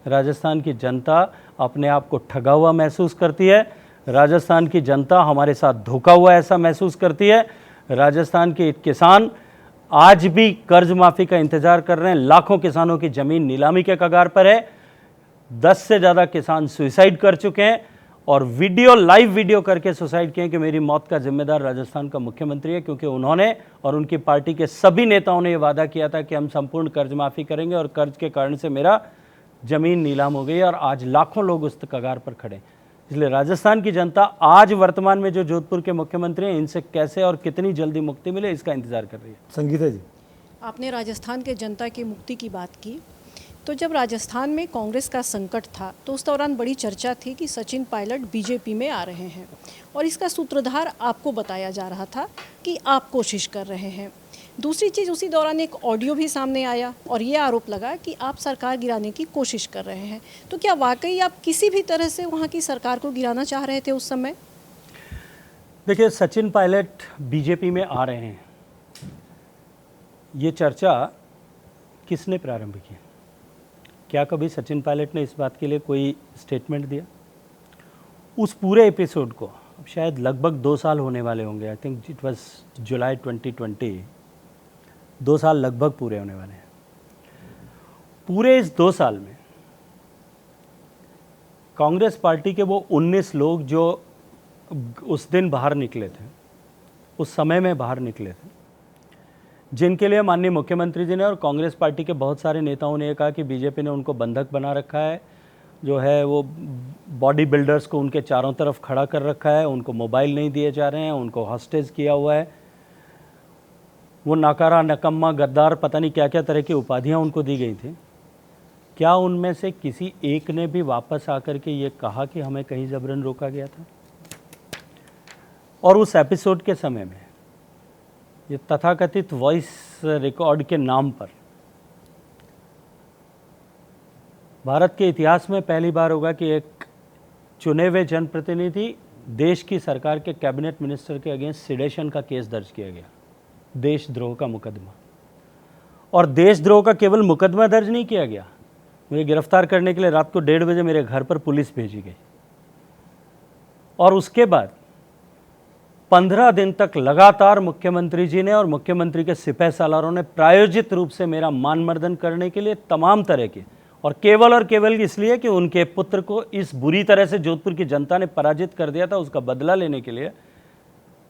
S3: राजस्थान की जनता अपने आप को ठगा हुआ महसूस करती है, राजस्थान की जनता हमारे साथ धोखा हुआ ऐसा महसूस करती है। राजस्थान के किसान आज भी कर्ज माफ़ी का इंतजार कर रहे हैं। लाखों किसानों की ज़मीन नीलामी के कगार पर है। 10 से ज़्यादा किसान सुसाइड कर चुके हैं, और लाइव वीडियो करके सुसाइड किए कि मेरी मौत का जिम्मेदार राजस्थान का मुख्यमंत्री है, क्योंकि उन्होंने और उनकी पार्टी के सभी नेताओं ने ये वादा किया था कि हम संपूर्ण कर्ज माफ़ी करेंगे, और कर्ज के कारण से मेरा ज़मीन नीलाम हो गई, और आज लाखों लोग उस कगार पर खड़े। इसलिए राजस्थान की जनता आज वर्तमान में जो जोधपुर के मुख्यमंत्री हैं, इनसे कैसे और कितनी जल्दी मुक्ति मिले, इसका इंतजार कर रही है।
S2: संगीता जी,
S6: आपने राजस्थान के जनता की मुक्ति की बात की, तो जब राजस्थान में कांग्रेस का संकट था तो उस दौरान बड़ी चर्चा थी कि सचिन पायलट बीजेपी में आ रहे हैं और इसका सूत्रधार आपको बताया जा रहा था कि आप कोशिश कर रहे हैं। दूसरी चीज़, उसी दौरान एक ऑडियो भी सामने आया और ये आरोप लगा कि आप सरकार गिराने की कोशिश कर रहे हैं। तो क्या वाकई आप किसी भी तरह से वहाँ की सरकार को गिराना चाह रहे थे उस समय?
S3: देखिए, सचिन पायलट बीजेपी में आ रहे हैं, ये चर्चा किसने प्रारंभ की? क्या कभी सचिन पायलट ने इस बात के लिए कोई स्टेटमेंट दिया? उस पूरे एपिसोड को अब शायद लगभग 2 साल होने वाले होंगे, आई थिंक इट वाज जुलाई 2020, 2 साल लगभग पूरे होने वाले हैं। पूरे इस 2 साल में कांग्रेस पार्टी के वो 19 लोग जो उस दिन बाहर निकले थे, उस समय में बाहर निकले थे, जिनके लिए माननीय मुख्यमंत्री जी ने और कांग्रेस पार्टी के बहुत सारे नेताओं ने कहा कि बीजेपी ने उनको बंधक बना रखा है, जो है वो बॉडी बिल्डर्स को उनके चारों तरफ खड़ा कर रखा है, उनको मोबाइल नहीं दिए जा रहे हैं, उनको हॉस्टेज किया हुआ है, वो नाकारा, नकम्मा, गद्दार, पता नहीं क्या क्या तरह की उपाधियां उनको दी गई थी। क्या उनमें से किसी एक ने भी वापस आकर के ये कहा कि हमें कहीं जबरन रोका गया था? और उस एपिसोड के समय में ये तथाकथित वॉइस रिकॉर्ड के नाम पर भारत के इतिहास में पहली बार होगा कि एक चुने हुए जनप्रतिनिधि देश की सरकार के कैबिनेट मिनिस्टर के अगेंस्ट सिडेशन का केस दर्ज किया गया, देशद्रोह का मुकदमा। और देशद्रोह का केवल मुकदमा दर्ज नहीं किया गया, मुझे गिरफ्तार करने के लिए रात को 1:30 बजे मेरे घर पर पुलिस भेजी गई और उसके बाद 15 दिन तक लगातार मुख्यमंत्री जी ने और मुख्यमंत्री के सिपह सालारों ने प्रायोजित रूप से मेरा मानमर्दन करने के लिए तमाम तरह के, और केवल इसलिए कि उनके पुत्र को इस बुरी तरह से जोधपुर की जनता ने पराजित कर दिया था, उसका बदला लेने के लिए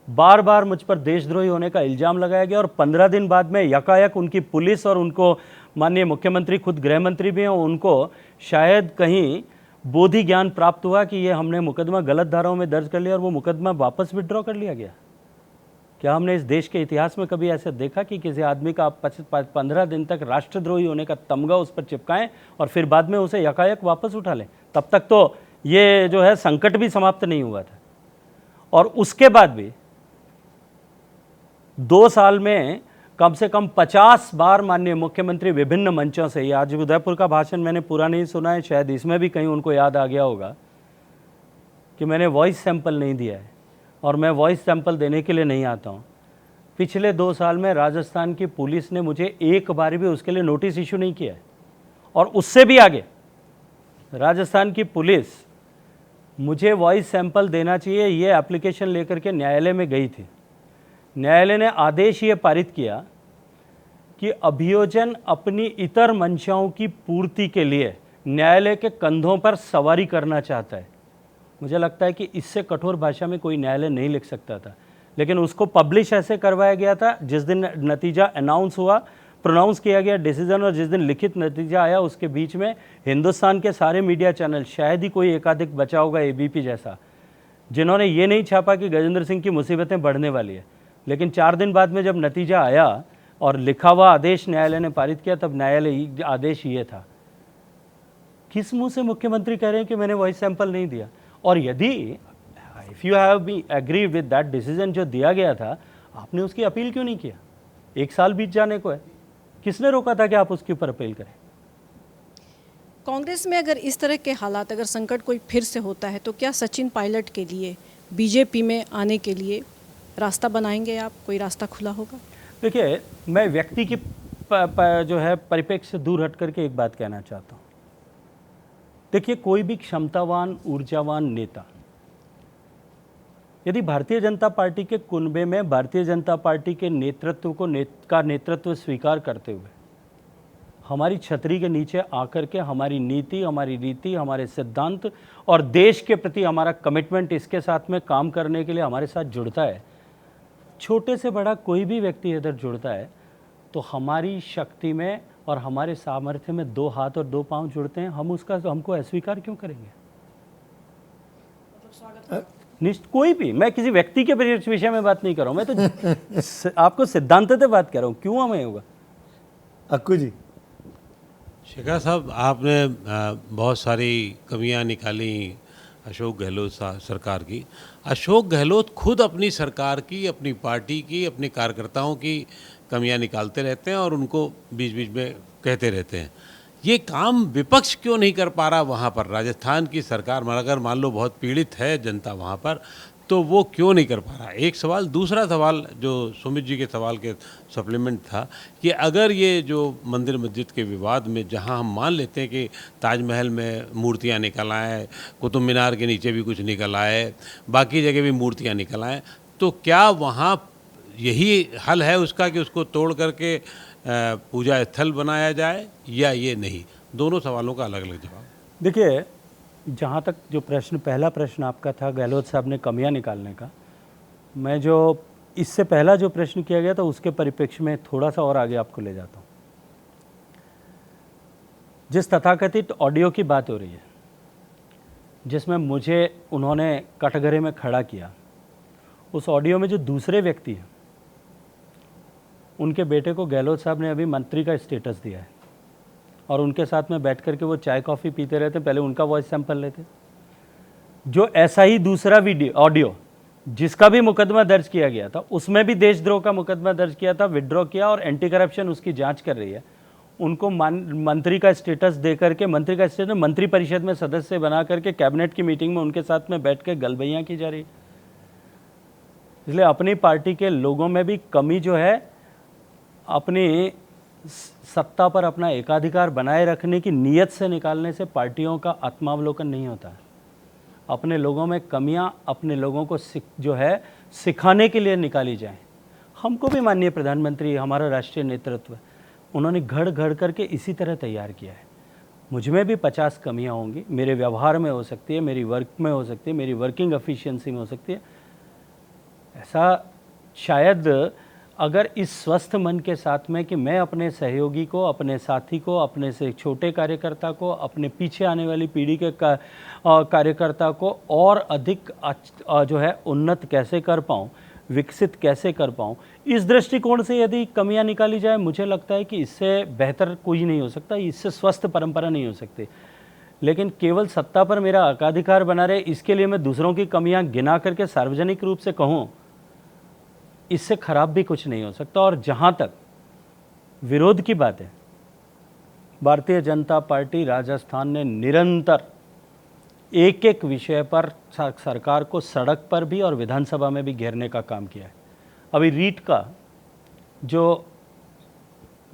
S3: बार बार मुझ पर देशद्रोही होने का इल्ज़ाम लगाया गया। और 15 दिन बाद में यकायक उनकी पुलिस और उनको माननीय मुख्यमंत्री, खुद गृह मंत्री भी हैं, उनको शायद कहीं बोधि ज्ञान प्राप्त हुआ कि ये हमने मुकदमा गलत धाराओं में दर्ज कर लिया और वो मुकदमा वापस विड्रॉ कर लिया गया। क्या हमने इस देश के इतिहास में कभी ऐसा देखा कि किसी आदमी का आप 15 दिन तक राष्ट्रद्रोही होने का तमगा उस पर चिपकाएं और फिर बाद में उसे यकायक वापस उठा लें? तब तक तो ये जो है संकट भी समाप्त नहीं हुआ था। और उसके बाद भी 2 साल में कम से कम 50 बार माननीय मुख्यमंत्री विभिन्न मंचों से, ये आज उदयपुर का भाषण मैंने पूरा नहीं सुना है, शायद इसमें भी कहीं उनको याद आ गया होगा कि मैंने वॉइस सैंपल नहीं दिया है और मैं वॉइस सैंपल देने के लिए नहीं आता हूँ। पिछले 2 साल में राजस्थान की पुलिस ने मुझे एक बार भी उसके लिए नोटिस इशू नहीं किया है। और उससे भी आगे राजस्थान की पुलिस मुझे वॉइस सैंपल देना चाहिए ये एप्लीकेशन लेकर के न्यायालय में गई थी। न्यायालय ने आदेश ये पारित किया कि अभियोजन अपनी इतर मंशाओं की पूर्ति के लिए न्यायालय के कंधों पर सवारी करना चाहता है। मुझे लगता है कि इससे कठोर भाषा में कोई न्यायालय नहीं लिख सकता था, लेकिन उसको पब्लिश ऐसे करवाया गया था जिस दिन नतीजा अनाउंस हुआ, प्रोनाउंस किया गया डिसीजन, और जिस दिन लिखित नतीजा आया उसके बीच में हिंदुस्तान के सारे मीडिया चैनल, शायद ही कोई एकाधिक बचा होगा एबीपी जैसा, जिन्होंने ये नहीं छापा कि गजेंद्र सिंह की मुसीबतें बढ़ने वाली है। लेकिन 4 दिन बाद में जब नतीजा आया और लिखा हुआ आदेश न्यायालय ने पारित किया, तब न्यायालय आदेश ये था। किस मुंह से मुख्यमंत्री कह रहे हैं कि मैंने वॉइस सैंपल नहीं दिया? और यदि if you have be agree with that decision जो दिया गया था, आपने उसकी अपील क्यों नहीं किया? 1 साल बीत जाने को है, किसने रोका था कि आप उसके ऊपर अपील करें?
S6: कांग्रेस में अगर इस तरह के हालात, अगर संकट कोई फिर से होता है, तो क्या सचिन पायलट के लिए बीजेपी में आने के लिए रास्ता बनाएंगे आप? कोई रास्ता खुला होगा?
S3: देखिए, मैं व्यक्ति की जो है परिप्रेक्ष्य से दूर हट करके एक बात कहना चाहता हूँ। देखिए, कोई भी क्षमतावान, ऊर्जावान नेता यदि भारतीय जनता पार्टी के कुनबे में भारतीय जनता पार्टी के नेतृत्व को नेतृत्व स्वीकार करते हुए हमारी छतरी के नीचे आकर के हमारी नीति, हमारी रीति, हमारे सिद्धांत और देश के प्रति हमारा कमिटमेंट, इसके साथ में काम करने के लिए हमारे साथ जुड़ता है, छोटे से बड़ा कोई भी व्यक्ति इधर जुड़ता है, तो हमारी शक्ति में और हमारे सामर्थ्य में 2 हाथ और 2 पांव जुड़ते हैं। हमको अस्वीकार क्यों करेंगे? कोई भी, मैं किसी व्यक्ति के विषय में बात नहीं कर रहा हूँ, मैं तो आपको सिद्धांत से बात कर रहा हूँ, क्यों हमें होगा।
S2: अक्कू जी,
S7: शेखर साहब, आपने बहुत सारी कमियां निकाली अशोक गहलोत सरकार की। अशोक गहलोत खुद अपनी सरकार की, अपनी पार्टी की, अपने कार्यकर्ताओं की कमियां निकालते रहते हैं और उनको बीच बीच में कहते रहते हैं। ये काम विपक्ष क्यों नहीं कर पा रहा वहाँ पर? राजस्थान की सरकार अगर मान लो बहुत पीड़ित है जनता वहाँ पर, तो वो क्यों नहीं कर पा रहा? एक सवाल। दूसरा सवाल जो सुमित जी के सवाल के सप्लीमेंट था कि अगर ये जो मंदिर मस्जिद के विवाद में, जहां हम मान लेते हैं कि ताजमहल में मूर्तियां निकल आए, कुतुब मीनार के नीचे भी कुछ निकल आए, बाकी जगह भी मूर्तियां निकल आए, तो क्या वहाँ यही हल है उसका कि उसको तोड़ करके पूजा स्थल बनाया जाए या ये नहीं? दोनों सवालों का अलग अलग जवाब।
S3: देखिए, जहाँ तक जो पहला प्रश्न आपका था गहलोत साहब ने कमियां निकालने का, मैं जो इससे पहला जो प्रश्न किया गया था उसके परिप्रेक्ष्य में थोड़ा सा और आगे आपको ले जाता हूँ। जिस तथाकथित ऑडियो की बात हो रही है, जिसमें मुझे उन्होंने कटघरे में खड़ा किया, उस ऑडियो में जो दूसरे व्यक्ति हैं, उनके बेटे को गहलोत साहब ने अभी मंत्री का स्टेटस दिया है और उनके साथ में बैठ करके वो चाय कॉफ़ी पीते रहते, पहले उनका वॉइस सैंपल लेते। जो ऐसा ही दूसरा ऑडियो जिसका भी मुकदमा दर्ज किया गया था, उसमें भी देशद्रोह का मुकदमा दर्ज किया था, विड्रॉ किया और एंटी करप्शन उसकी जांच कर रही है, उनको मंत्री का स्टेटस दे करके, मंत्री का स्टेटस मंत्री परिषद में सदस्य बना करके कैबिनेट की मीटिंग में उनके साथ में बैठ के गलबैयाँ की जा रही है। इसलिए अपनी पार्टी के लोगों में भी कमी जो है, अपनी सत्ता पर अपना एकाधिकार बनाए रखने की नीयत से निकालने से पार्टियों का आत्मावलोकन नहीं होता है। अपने लोगों में कमियां अपने लोगों को जो है सिखाने के लिए निकाली जाएं। हमको भी माननीय प्रधानमंत्री, हमारा राष्ट्रीय नेतृत्व, उन्होंने घड़ घड़ करके इसी तरह तैयार किया है। मुझ में भी 50 कमियां होंगी, मेरे व्यवहार में हो सकती है, मेरी वर्क में हो सकती है, मेरी वर्किंग एफिशिएंसी में हो सकती है। ऐसा शायद अगर इस स्वस्थ मन के साथ में कि मैं अपने सहयोगी को, अपने साथी को, अपने से छोटे कार्यकर्ता को, अपने पीछे आने वाली पीढ़ी के कार्यकर्ता को और अधिक जो है उन्नत कैसे कर पाऊँ, विकसित कैसे कर पाऊँ, इस दृष्टिकोण से यदि कमियां निकाली जाए, मुझे लगता है कि इससे बेहतर कोई नहीं हो सकता, इससे स्वस्थ परंपरा नहीं हो सकती। लेकिन केवल सत्ता पर मेरा एकाधिकार बना रहे, इसके लिए मैं दूसरों की कमियां गिना करके सार्वजनिक रूप से कहूँ, इससे खराब भी कुछ नहीं हो सकता। और जहाँ तक विरोध की बात है, भारतीय जनता पार्टी राजस्थान ने निरंतर एक एक विषय पर सरकार को सड़क पर भी और विधानसभा में भी घेरने का काम किया है। अभी रीट का जो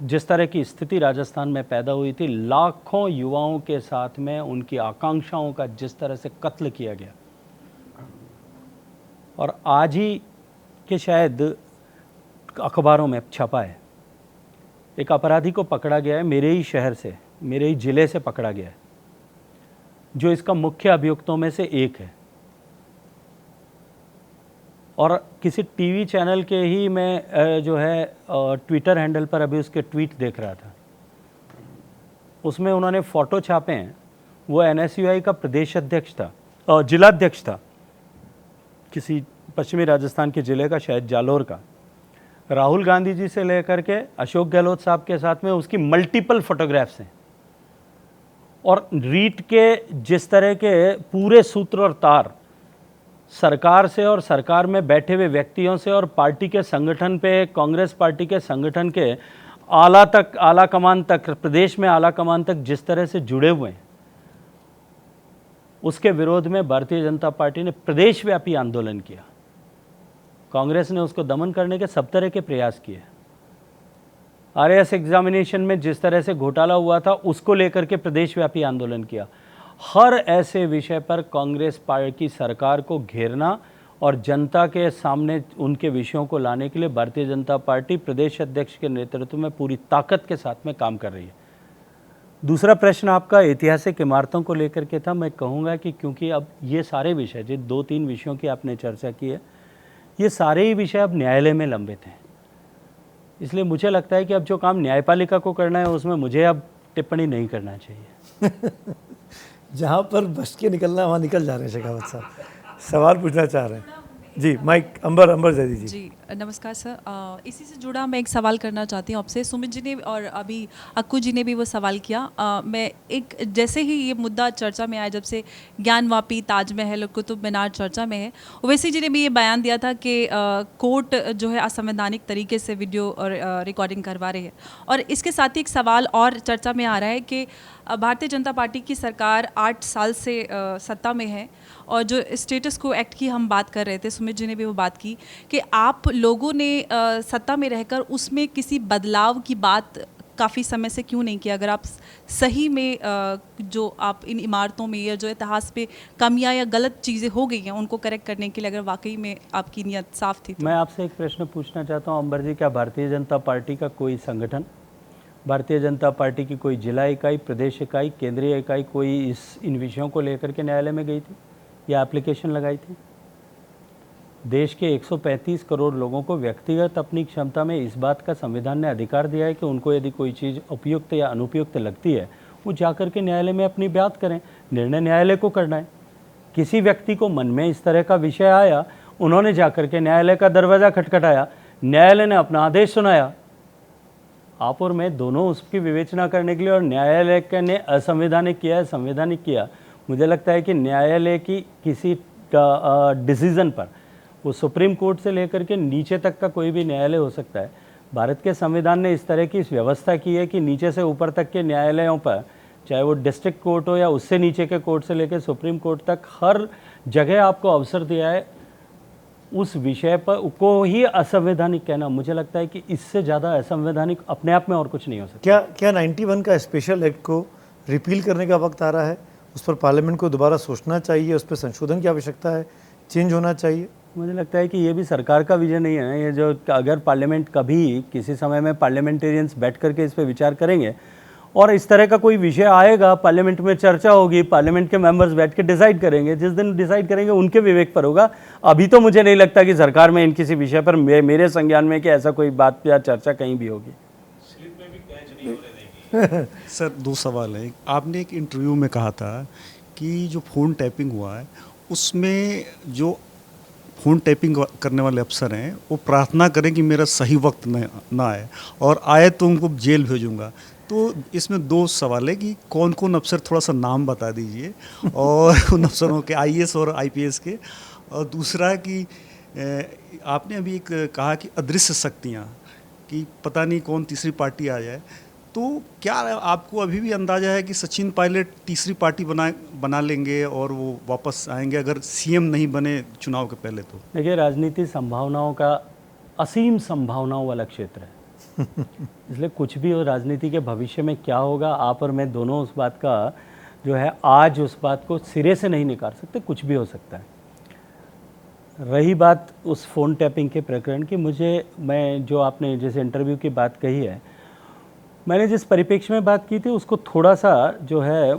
S3: जिस तरह की स्थिति राजस्थान में पैदा हुई थी, लाखों युवाओं के साथ में उनकी आकांक्षाओं का जिस तरह से कत्ल किया गया, और आज ही कि शायद अखबारों में छपा है, एक अपराधी को पकड़ा गया है, मेरे ही शहर से, मेरे ही ज़िले से पकड़ा गया है, जो इसका मुख्य अभियुक्तों में से एक है। और किसी टीवी चैनल के ही मैं जो है ट्विटर हैंडल पर अभी उसके ट्वीट देख रहा था, उसमें उन्होंने फ़ोटो छापे हैं। वो NSUI का प्रदेश अध्यक्ष था, जिलाध्यक्ष था, किसी पश्चिमी राजस्थान के ज़िले का, शायद जालोर का। राहुल गांधी जी से लेकर के अशोक गहलोत साहब के साथ में उसकी मल्टीपल फोटोग्राफ्स हैं। और रीट के जिस तरह के पूरे सूत्र और तार सरकार से और सरकार में बैठे हुए व्यक्तियों से और पार्टी के संगठन पे, कांग्रेस पार्टी के संगठन के आला कमान तक, प्रदेश में आला कमान तक जिस तरह से जुड़े हुए हैं, उसके विरोध में भारतीय जनता पार्टी ने प्रदेशव्यापी आंदोलन किया। कांग्रेस ने उसको दमन करने के सब तरह के प्रयास किए। RAS एग्जामिनेशन में जिस तरह से घोटाला हुआ था, उसको लेकर के प्रदेशव्यापी आंदोलन किया। हर ऐसे विषय पर कांग्रेस पार्टी की सरकार को घेरना और जनता के सामने उनके विषयों को लाने के लिए भारतीय जनता पार्टी प्रदेश अध्यक्ष के नेतृत्व में पूरी ताकत के साथ में काम कर रही है। दूसरा प्रश्न आपका ऐतिहासिक इमारतों को लेकर के था। मैं कहूँगा कि क्योंकि अब ये सारे विषय, जो 2-3 विषयों की आपने चर्चा की है, ये सारे ही विषय अब न्यायालय में लंबित हैं। इसलिए मुझे लगता है कि अब जो काम न्यायपालिका को करना है, उसमें मुझे अब टिप्पणी नहीं करना चाहिए।
S2: जहाँ पर बच के निकलना वहाँ निकल जा रहे हैं शेखावत साहब। सवाल पूछना चाह रहे हैं। जी माइक अंबर दे दीजिए।
S8: जी नमस्कार सर। इसी से जुड़ा मैं एक सवाल करना चाहती हूँ आपसे। सुमित जी ने और अभी अक्कू जी ने भी वो सवाल किया। मैं एक जैसे ही ये मुद्दा चर्चा में आया, जब से ज्ञानवापी, ताजमहल, कुतुब मीनार चर्चा में है, ओवैसी जी ने भी ये बयान दिया था कि कोर्ट जो है असंवैधानिक तरीके से वीडियो और रिकॉर्डिंग करवा रही है। और इसके साथ ही एक सवाल और चर्चा में आ रहा है कि भारतीय जनता पार्टी की सरकार 8 साल से सत्ता में है, और जो स्टेटस को एक्ट की हम बात कर रहे थे, सुमित जी ने भी वो बात की कि आप लोगों ने सत्ता में रहकर उसमें किसी बदलाव की बात काफ़ी समय से क्यों नहीं किया। अगर आप सही में जो आप इन इमारतों में या जो इतिहास पे कमियां या गलत चीज़ें हो गई हैं उनको करेक्ट करने के लिए अगर वाकई में आपकी नीयत साफ थी तो।
S3: मैं आपसे एक प्रश्न पूछना चाहता हूँ अंबर जी, क्या भारतीय जनता पार्टी का कोई संगठन, भारतीय जनता पार्टी की कोई जिला इकाई, प्रदेश इकाई, केंद्रीय इकाई कोई इन विषयों को लेकर के न्यायालय में गई थी या एप्लीकेशन लगाई थी? देश के 135 करोड़ लोगों को व्यक्तिगत अपनी क्षमता में इस बात का संविधान ने अधिकार दिया है कि उनको यदि कोई चीज़ उपयुक्त या अनुपयुक्त लगती है वो जाकर के न्यायालय में अपनी बात करें। निर्णय न्यायालय को करना है। किसी व्यक्ति को मन में इस तरह का विषय आया, उन्होंने जाकर के न्यायालय का दरवाज़ा खटखटाया, न्यायालय ने अपना आदेश सुनाया, आप और मैं दोनों उसकी विवेचना करने के लिए, और न्यायालय ने असंवैधानिक किया है, संवैधानिक किया। मुझे लगता है कि न्यायालय की किसी डिसीज़न पर, वो सुप्रीम कोर्ट से लेकर के नीचे तक का कोई भी न्यायालय हो सकता है, भारत के संविधान ने इस तरह की व्यवस्था की है कि नीचे से ऊपर तक के न्यायालयों पर, चाहे वो डिस्ट्रिक्ट कोर्ट हो या उससे नीचे के कोर्ट से लेकर सुप्रीम कोर्ट तक, हर जगह आपको अवसर दिया है उस विषय पर को ही असंवैधानिक कहना। मुझे लगता है कि इससे ज़्यादा असंवैधानिक अपने आप में और कुछ नहीं हो सकता।
S2: क्या 91 का स्पेशल एक्ट को रिपील करने का वक्त आ रहा है? उस पर पार्लियामेंट को दोबारा सोचना चाहिए, उस पर संशोधन की आवश्यकता है, चेंज होना चाहिए?
S3: मुझे लगता है कि ये भी सरकार का विजन नहीं है ना। ये जो अगर पार्लियामेंट कभी किसी समय में पार्लियामेंटेरियंस बैठ करके इस पर विचार करेंगे और इस तरह का कोई विषय आएगा, पार्लियामेंट में चर्चा होगी, पार्लियामेंट के मेंबर्स बैठ के डिसाइड करेंगे, जिस दिन डिसाइड करेंगे उनके विवेक पर होगा। अभी तो मुझे नहीं लगता कि सरकार में इन किसी विषय पर मेरे संज्ञान में कि ऐसा कोई बात या चर्चा कहीं भी होगी।
S9: सर 2 सवाल हैं। आपने एक इंटरव्यू में कहा था कि जो फ़ोन टैपिंग हुआ है उसमें जो फ़ोन टैपिंग करने वाले अफसर हैं वो प्रार्थना करें कि मेरा सही वक्त ना आए, और आए तो उनको जेल भेजूंगा। तो इसमें 2 सवाल है कि कौन कौन अफसर, थोड़ा सा नाम बता दीजिए, और उन अफसरों के IAS और IPS के। और दूसरा कि आपने अभी एक कहा कि अदृश्य शक्तियाँ, कि पता नहीं कौन तीसरी पार्टी आ जाए, तो क्या आपको अभी भी अंदाज़ा है कि सचिन पायलट तीसरी पार्टी बना लेंगे और वो वापस आएंगे अगर CM नहीं बने चुनाव के पहले? तो
S3: देखिए, राजनीति संभावनाओं का, असीम संभावनाओं वाला क्षेत्र है। इसलिए कुछ भी हो, राजनीति के भविष्य में क्या होगा, आप और मैं दोनों उस बात का जो है आज उस बात को सिरे से नहीं निकाल सकते, कुछ भी हो सकता है। रही बात उस फ़ोन टैपिंग के प्रकरण की, मैं जो आपने जिस इंटरव्यू की बात कही है, मैंने जिस परिप्रेक्ष्य में बात की थी उसको थोड़ा सा जो है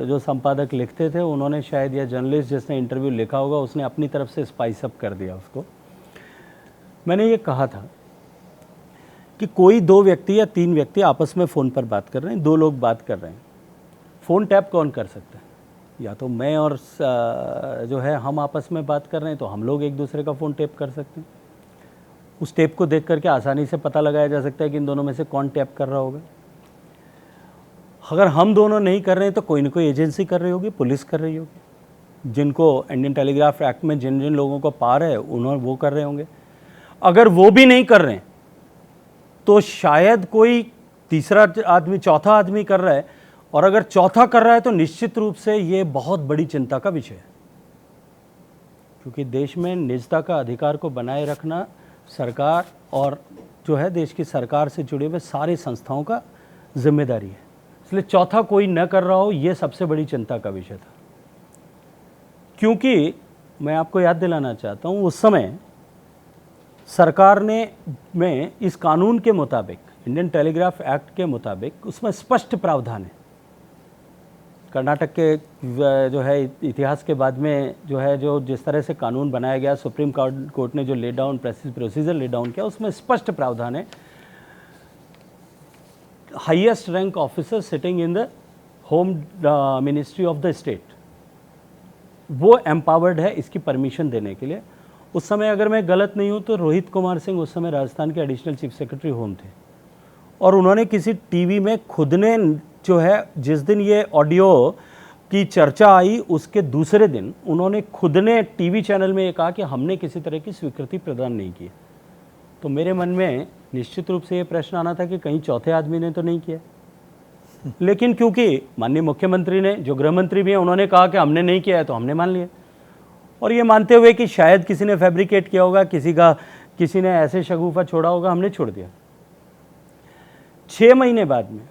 S3: जो संपादक लिखते थे उन्होंने शायद, या जर्नलिस्ट जिसने इंटरव्यू लिखा होगा उसने अपनी तरफ से स्पाइस अप कर दिया उसको। मैंने ये कहा था कि कोई 2 व्यक्ति या 3 व्यक्ति आपस में फ़ोन पर बात कर रहे हैं, 2 लोग बात कर रहे हैं, फ़ोन टैप कौन कर सकता है? या तो मैं और जो है हम आपस में बात कर रहे हैं तो हम लोग एक दूसरे का फ़ोन टैप कर सकते हैं। उस टेप को देख करके आसानी से पता लगाया जा सकता है कि इन दोनों में से कौन टैप कर रहा होगा। अगर हम दोनों नहीं कर रहे हैं तो कोई ना कोई एजेंसी कर रही होगी, पुलिस कर रही होगी, जिनको इंडियन टेलीग्राफ एक्ट में जिन जिन लोगों को पार है उन्होंने वो कर रहे होंगे। अगर वो भी नहीं कर रहे हैं तो शायद कोई तीसरा आदमी, चौथा आदमी कर रहा है, और अगर चौथा कर रहा है तो निश्चित रूप से ये बहुत बड़ी चिंता का विषय है, क्योंकि देश में निजता का अधिकार को बनाए रखना सरकार और जो है देश की सरकार से जुड़े हुए सारी संस्थाओं का जिम्मेदारी है। इसलिए चौथा कोई न कर रहा हो, ये सबसे बड़ी चिंता का विषय था। क्योंकि मैं आपको याद दिलाना चाहता हूँ, उस समय सरकार में इस कानून के मुताबिक, इंडियन टेलीग्राफ एक्ट के मुताबिक, उसमें स्पष्ट प्रावधान है। कर्नाटक के जो है इतिहास के बाद में जो है जो जिस तरह से कानून बनाया गया, सुप्रीम कोर्ट ने जो lay down procedure lay down किया, उसमें स्पष्ट प्रावधान है, highest rank officer sitting in the home ministry of the state, वो एम्पावर्ड है इसकी परमिशन देने के लिए। उस समय अगर मैं गलत नहीं हूँ तो रोहित कुमार सिंह उस समय राजस्थान के एडिशनल चीफ सेक्रेटरी होम थे, और उन्होंने किसी टीवी में खुद ने जो है, जिस दिन ये ऑडियो की चर्चा आई उसके दूसरे दिन उन्होंने खुद ने टीवी चैनल में ये कहा कि हमने किसी तरह की स्वीकृति प्रदान नहीं की। तो मेरे मन में निश्चित रूप से ये प्रश्न आना था कि कहीं चौथे आदमी ने तो नहीं किया। लेकिन क्योंकि माननीय मुख्यमंत्री ने, जो गृह मंत्री भी हैं, उन्होंने कहा कि हमने नहीं किया है, तो हमने मान लिया। और ये मानते हुए कि शायद किसी ने फैब्रिकेट किया होगा, किसी ने ऐसे शगुफा छोड़ा होगा, हमने छोड़ दिया। 6 महीने बाद में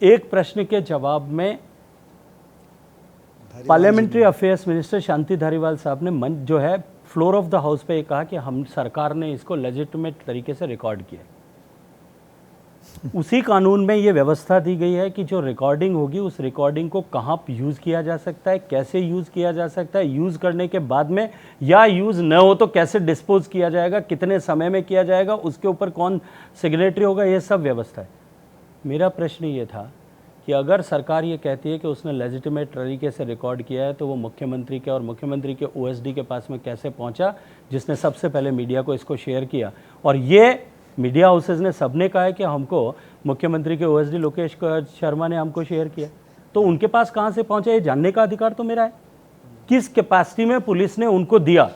S3: एक प्रश्न के जवाब में parliamentary affairs minister Shanti Dhariwal साहब ने मंच जो है फ्लोर ऑफ द हाउस पे कहा कि हम सरकार ने इसको लेजिटिमेट तरीके से रिकॉर्ड किया। उसी कानून में ये व्यवस्था दी गई है कि जो रिकॉर्डिंग होगी उस रिकॉर्डिंग को कहाँ यूज़ किया जा सकता है, कैसे यूज़ किया जा सकता है, यूज़ करने के बाद में या यूज़ न हो तो कैसे डिस्पोज किया जाएगा, कितने समय में किया जाएगा, उसके ऊपर कौन सिग्नेटरी होगा, ये सब व्यवस्था है। मेरा प्रश्न ये था कि अगर सरकार ये कहती है कि उसने लेजिटिमेट तरीके से रिकॉर्ड किया है, तो वो मुख्यमंत्री के और मुख्यमंत्री के ओएसडी के पास में कैसे पहुंचा, जिसने सबसे पहले मीडिया को इसको शेयर किया। और ये मीडिया हाउसेज ने सबने कहा है कि हमको मुख्यमंत्री के ओएसडी लोकेश शर्मा ने हमको शेयर किया, तो उनके पास कहाँ से पहुँचा ये जानने का अधिकार तो मेरा है। किस कैपेसिटी में पुलिस ने उनको दिया,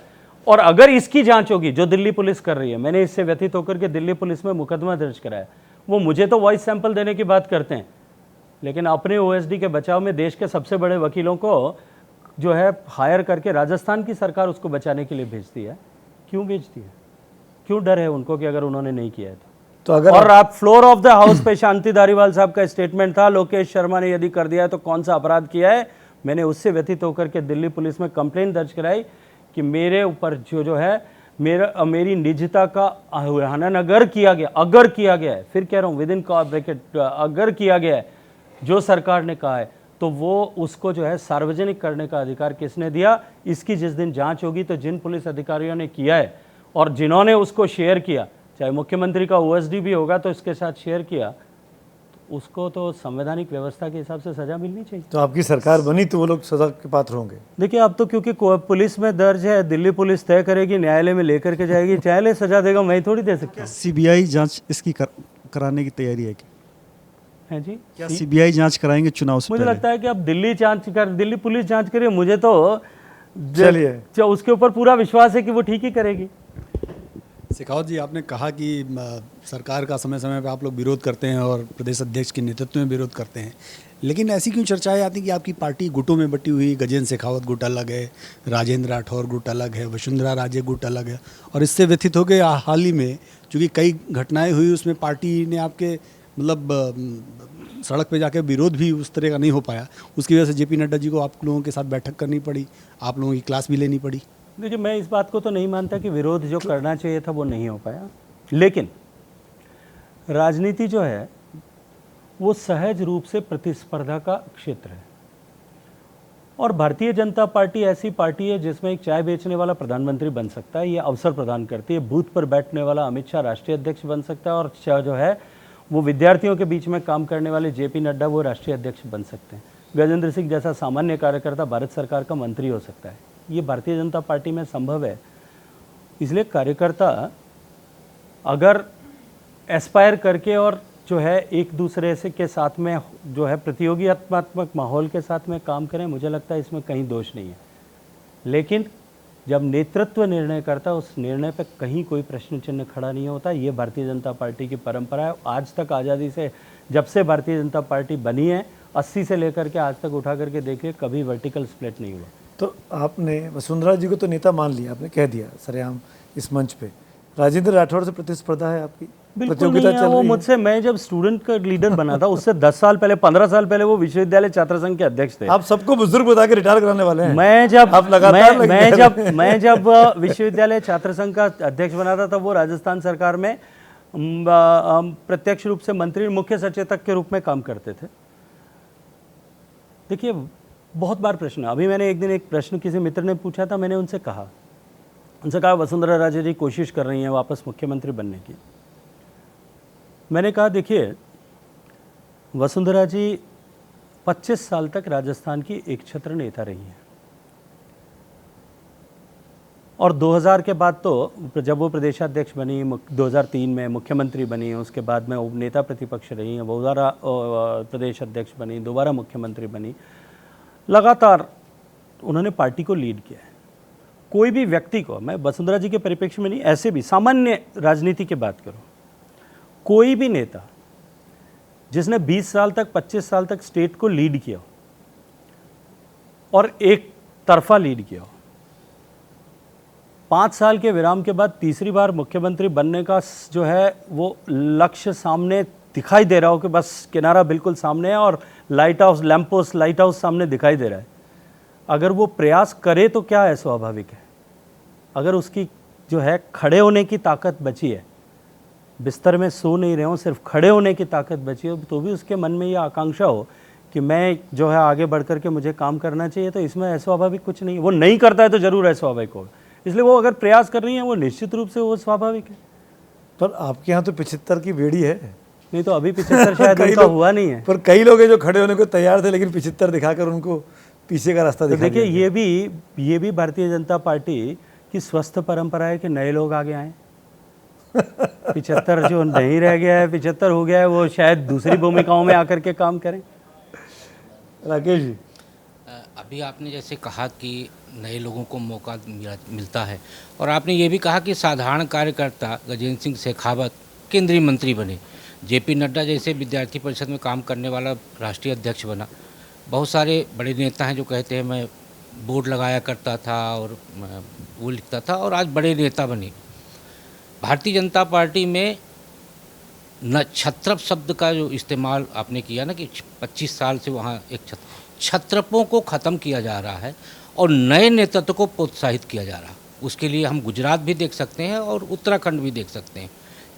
S3: और अगर इसकी जाँच होगी जो दिल्ली पुलिस कर रही है, मैंने इससे व्यथित होकर के दिल्ली पुलिस में मुकदमा दर्ज कराया। वो मुझे तो वॉइस सैंपल देने की बात करते हैं, लेकिन अपने ओएसडी के बचाव में देश के सबसे बड़े वकीलों को जो है हायर करके राजस्थान की सरकार उसको बचाने के लिए भेजती है। क्यों भेजती है? क्यों डर है उनको कि अगर उन्होंने नहीं किया है तो अगर और आप फ्लोर ऑफ द हाउस पे शांति धारीवाल साहब का स्टेटमेंट था, लोकेश शर्मा ने यदि कर दिया है तो कौन सा अपराध किया है। मैंने उससे व्यथित होकर के दिल्ली पुलिस में कंप्लेंट दर्ज कराई कि मेरे ऊपर जो है मेरी निजता का हनन अगर किया गया है, फिर कह रहा हूँ विद इन ब्रैकेट, अगर किया गया है जो सरकार ने कहा है, तो वो उसको जो है सार्वजनिक करने का अधिकार किसने दिया। इसकी जिस दिन जांच होगी तो जिन पुलिस अधिकारियों ने किया है और जिन्होंने उसको शेयर किया, चाहे मुख्यमंत्री का ओएसडी भी होगा तो इसके साथ शेयर किया, तो उसको तो संवैधानिक व्यवस्था के हिसाब से सजा मिलनी चाहिए।
S2: तो आपकी सरकार बनी तो वो लोग सजा के पात्र होंगे।
S3: देखिए, अब तो क्योंकि पुलिस में दर्ज है, दिल्ली पुलिस तय करेगी, न्यायालय में लेकर के जाएगी, न्यायालय सजा देगा, मैं थोड़ी दे सकता हूँ।
S9: सीबीआई जांच इसकी कराने की तैयारी है
S3: है जी?
S9: क्या सीबीआई जांच कराएंगे चुनाव से
S3: मुझे
S9: पहले?
S3: लगता है कि अब दिल्ली पुलिस जांच करे, मुझे तो
S2: चलिए
S3: उसके ऊपर पूरा विश्वास है कि वो ठीक ही करेगी।
S10: शेखावत जी, आपने कहा कि सरकार का समय समय पे आप लोग विरोध करते हैं और प्रदेश अध्यक्ष के नेतृत्व में विरोध करते हैं, लेकिन ऐसी क्यों चर्चाएं आती कि आपकी पार्टी गुटों में बटी हुई, गजेंद्र शेखावत गुट अलग है, राजेंद्र राठौर गुट अलग है, वसुंधरा राजे गुट अलग है, और इससे व्यथित हो गए हाल ही में चूँकि कई घटनाएं हुई उसमें पार्टी ने आपके मतलब सड़क पे जाके विरोध भी उस तरह का नहीं हो पाया, उसकी वजह से जेपी नड्डा जी को आप लोगों के साथ बैठक करनी पड़ी, आप लोगों की क्लास भी लेनी पड़ी।
S3: देखिए, मैं इस बात को तो नहीं मानता कि विरोध जो करना चाहिए था वो नहीं हो पाया, लेकिन राजनीति जो है वो सहज रूप से प्रतिस्पर्धा का क्षेत्र है, और भारतीय जनता पार्टी ऐसी पार्टी है जिसमें एक चाय बेचने वाला प्रधानमंत्री बन सकता है, ये अवसर प्रदान करती है। बूथ पर बैठने वाला अमित शाह राष्ट्रीय अध्यक्ष बन सकता है, और जो है वो विद्यार्थियों के बीच में काम करने वाले जेपी नड्डा वो राष्ट्रीय अध्यक्ष बन सकते हैं। गजेंद्र सिंह जैसा सामान्य कार्यकर्ता भारत सरकार का मंत्री हो सकता है। ये भारतीय जनता पार्टी में संभव है। इसलिए कार्यकर्ता अगर एस्पायर करके और जो है एक दूसरे से के साथ में जो है प्रतियोगितात्मक माहौल के साथ में काम करें, मुझे लगता है इसमें कहीं दोष नहीं है। लेकिन जब नेतृत्व निर्णय करता है, उस निर्णय पर कहीं कोई प्रश्न चिन्ह खड़ा नहीं होता। ये भारतीय जनता पार्टी की परंपरा है। आज तक आज़ादी से जब से भारतीय जनता पार्टी बनी है, 80 से लेकर के आज तक उठा करके देखिए, कभी वर्टिकल स्प्लिट नहीं हुआ।
S2: तो आपने वसुंधरा जी को तो नेता मान लिया, आपने कह दिया सरेआम इस मंच पे। राजेंद्र राठौर से प्रतिस्पर्धा है आपकी?
S3: बिल्कुल नहीं है। वो मुझसे, मैं जब स्टूडेंट का लीडर बना था उससे 10 साल पहले, 15 साल पहले वो विश्वविद्यालय छात्र संघ के अध्यक्ष थे। आप
S2: सबको बुजुर्ग बता के रिटायर कराने वाले हैं।
S3: मैं जब विश्वविद्यालय छात्र संघ का अध्यक्ष बना था तब वो राजस्थान सरकार में प्रत्यक्ष रूप से मंत्री, मुख्य सचेतक के रूप में काम करते थे। देखिए, बहुत बार प्रश्न, अभी मैंने एक दिन एक प्रश्न किसी मित्र ने पूछा था, मैंने उनसे कहा वसुंधरा राजे जी कोशिश कर रही हैं वापस मुख्यमंत्री बनने की। मैंने कहा देखिए, वसुंधरा जी 25 साल तक राजस्थान की एक छत्र नेता रही हैं, और 2000 के बाद तो जब वो प्रदेशाध्यक्ष बनी, 2003 में मुख्यमंत्री बनी, उसके बाद में वो नेता प्रतिपक्ष रही, दोबारा प्रदेश अध्यक्ष बनी, दोबारा मुख्यमंत्री बनी, लगातार उन्होंने पार्टी को लीड किया है। कोई भी व्यक्ति को, मैं वसुंधरा जी के परिप्रेक्ष्य में नहीं, ऐसे भी सामान्य राजनीति की बात करूं, कोई भी नेता जिसने 20 साल तक 25 साल तक स्टेट को लीड किया और एक तरफा लीड किया, 5 साल के विराम के बाद तीसरी बार मुख्यमंत्री बनने का जो है वो लक्ष्य सामने दिखाई दे रहा हो कि बस किनारा बिल्कुल सामने है और light house, lamp post, light house सामने दिखाई दे रहा है, अगर वो प्रयास करे तो क्या है, स्वाभाविक है। अगर उसकी जो है खड़े होने की ताकत बची है, बिस्तर में सो नहीं रहे हो, सिर्फ खड़े होने की ताकत बची हो, तो भी उसके मन में ये आकांक्षा हो कि मैं जो है आगे बढ़ करके मुझे काम करना चाहिए, तो इसमें अस्वाभाविक कुछ नहीं है। वो नहीं करता है तो जरूर अस्वाभाविक होगा, इसलिए वो अगर प्रयास कर रही है वो निश्चित रूप से वो स्वाभाविक है।
S2: पर आपके यहाँ तो 75 की बेड़ी है।
S3: नहीं तो अभी 75 शायद उनका हुआ नहीं है,
S2: पर कई लोग हैं जो खड़े होने को तैयार थे, लेकिन 75 दिखाकर उनको पीछे का रास्ता दिखा
S3: देखिए
S2: दिया।
S3: ये भी भारतीय जनता पार्टी की स्वस्थ परंपरा है कि नए लोग आगे आए। 75 जो नहीं रह गया है, 75 हो गया है, वो शायद दूसरी भूमिकाओं में आकर के काम करें।
S2: राकेश जी,
S11: अभी आपने जैसे कहा कि नए लोगों को मौका मिलता है, और आपने ये भी कहा कि साधारण कार्यकर्ता गजेंद्र सिंह शेखावत केंद्रीय मंत्री बने, जेपी नड्डा जैसे विद्यार्थी परिषद में काम करने वाला राष्ट्रीय अध्यक्ष बना। बहुत सारे बड़े नेता हैं जो कहते हैं मैं बोर्ड लगाया करता था और वो लिखता था, और आज बड़े नेता बने। भारतीय जनता पार्टी में न छत्रप शब्द का जो इस्तेमाल आपने किया ना कि 25 साल से वहाँ एक छत्रपों को ख़त्म किया जा रहा है और नए नेतृत्व को प्रोत्साहित किया जा रहा है। उसके लिए हम गुजरात भी देख सकते हैं और उत्तराखंड भी देख सकते हैं।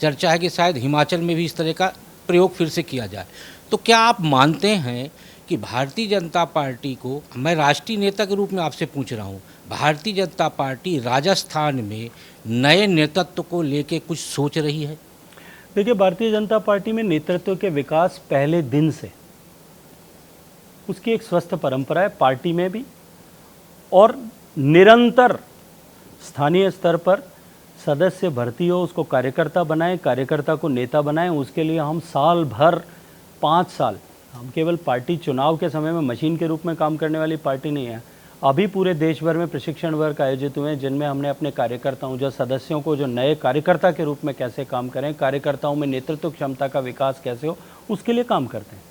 S11: चर्चा है कि शायद हिमाचल में भी इस तरह का प्रयोग फिर से किया जाए। तो क्या आप मानते हैं कि भारतीय जनता पार्टी को, मैं राष्ट्रीय नेता के रूप में आपसे पूछ रहा हूँ, भारतीय जनता पार्टी राजस्थान में नए नेतृत्व को लेके कुछ सोच रही है?
S3: देखिए, भारतीय जनता पार्टी में नेतृत्व के विकास पहले दिन से उसकी एक स्वस्थ परंपरा है, पार्टी में भी, और निरंतर स्थानीय स्तर पर सदस्य भर्ती हो, उसको कार्यकर्ता बनाएं, कार्यकर्ता को नेता बनाएं। उसके लिए हम साल भर 5 साल, हम केवल पार्टी चुनाव के समय में मशीन के रूप में काम करने वाली पार्टी नहीं है। अभी पूरे देश भर में प्रशिक्षण वर्ग आयोजित हुए हैं जिनमें हमने अपने कार्यकर्ताओं, जो सदस्यों को, जो नए कार्यकर्ता के रूप में कैसे काम करें, कार्यकर्ताओं में नेतृत्व क्षमता का विकास कैसे हो, उसके लिए काम करते हैं।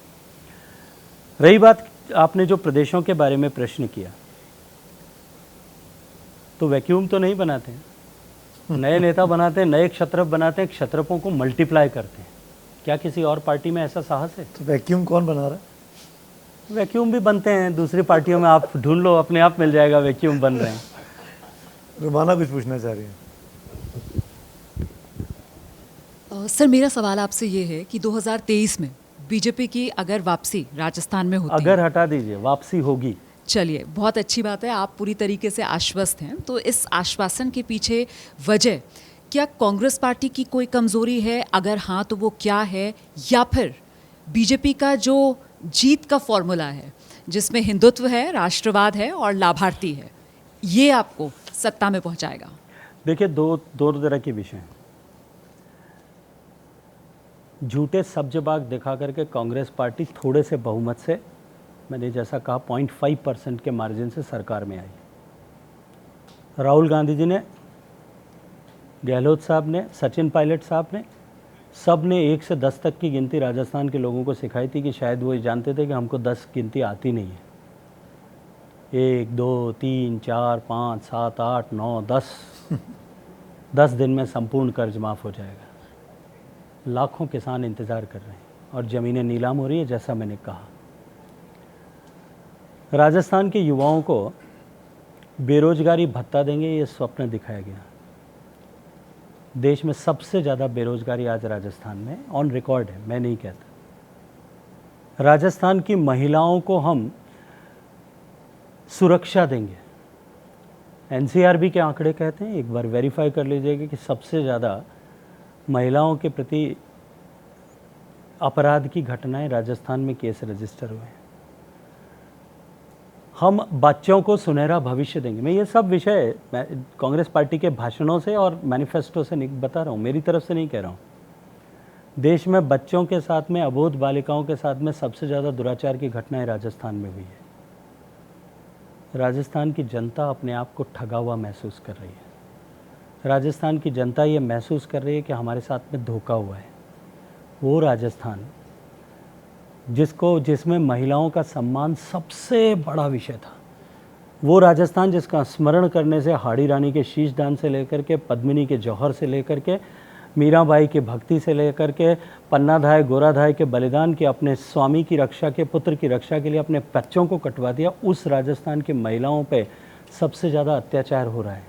S3: रही बात आपने जो प्रदेशों के बारे में प्रश्न किया, तो वैक्यूम तो नहीं बनाते हैं, नए नेता बनाते हैं, नए क्षत्रप बनाते हैं, क्षत्रपों को मल्टीप्लाई करते हैं। क्या किसी और पार्टी में ऐसा साहस है?
S2: तो वैक्यूम कौन बना रहा है?
S3: वैक्यूम भी बनते हैं दूसरी पार्टियों में, आप ढूंढ लो, अपने आप मिल जाएगा, वैक्यूम बन रहे हैं।
S2: रुमाना कुछ पूछना चाह रही है।
S12: सर, मेरा सवाल आपसे ये है कि 2023 में बीजेपी की अगर वापसी राजस्थान में होती
S3: अगर हटा दीजिए, वापसी होगी।
S12: चलिए, बहुत अच्छी बात है, आप पूरी तरीके से आश्वस्त हैं। तो इस आश्वासन के पीछे वजह क्या कांग्रेस पार्टी की कोई कमजोरी है? अगर हाँ तो वो क्या है? या फिर बीजेपी का जो जीत का फॉर्मूला है जिसमें हिंदुत्व है, राष्ट्रवाद है और लाभार्थी है, ये आपको सत्ता में पहुंचाएगा?
S3: देखिए, दो तरह के विषय हैं। झूठे सब्जबाग दिखा करके कांग्रेस पार्टी थोड़े से बहुमत से, मैंने जैसा कहा 0.5% के मार्जिन से सरकार में आई। राहुल गांधी जी ने, गहलोत साहब ने, सचिन पायलट साहब ने, सब ने 1 से 10 तक की गिनती राजस्थान के लोगों को सिखाई थी कि शायद वो जानते थे कि हमको 10 गिनती आती नहीं है। 1 2 3 4 5 7 8 9 10 10 दिन में संपूर्ण कर्ज माफ़ हो जाएगा। लाखों किसान इंतज़ार कर रहे हैं और ज़मीनें नीलाम हो रही है, जैसा मैंने कहा। राजस्थान के युवाओं को बेरोजगारी भत्ता देंगे, ये स्वप्न दिखाया गया। देश में सबसे ज़्यादा बेरोजगारी आज राजस्थान में ऑन रिकॉर्ड है, मैं नहीं कहता। राजस्थान की महिलाओं को हम सुरक्षा देंगे। एनसीआरबी के आंकड़े कहते हैं, एक बार वेरीफाई कर लीजिएगा, कि सबसे ज़्यादा महिलाओं के प्रति अपराध की घटनाएं राजस्थान में केस रजिस्टर हुए हैं। हम बच्चों को सुनहरा भविष्य देंगे। मैं ये सब विषय कांग्रेस पार्टी के भाषणों से और मैनिफेस्टो से नहीं बता रहा हूँ, मेरी तरफ से नहीं कह रहा हूँ। देश में बच्चों के साथ में, अबोध बालिकाओं के साथ में सबसे ज़्यादा दुराचार की घटनाएं राजस्थान में हुई है। राजस्थान की जनता अपने आप को ठगा हुआ महसूस कर रही है। राजस्थान की जनता ये महसूस कर रही है कि हमारे साथ में धोखा हुआ है। वो राजस्थान जिसमें महिलाओं का सम्मान सबसे बड़ा विषय था, वो राजस्थान जिसका स्मरण करने से हाड़ी रानी के शीशदान से लेकर के, पद्मिनी के जौहर से लेकर के, मीराबाई की भक्ति से लेकर के, पन्नाधाय गोराधाय के बलिदान के, अपने स्वामी की रक्षा के, पुत्र की रक्षा के लिए अपने बच्चों को कटवा दिया, उस राजस्थान की महिलाओं पे सबसे ज़्यादा अत्याचार हो रहा है।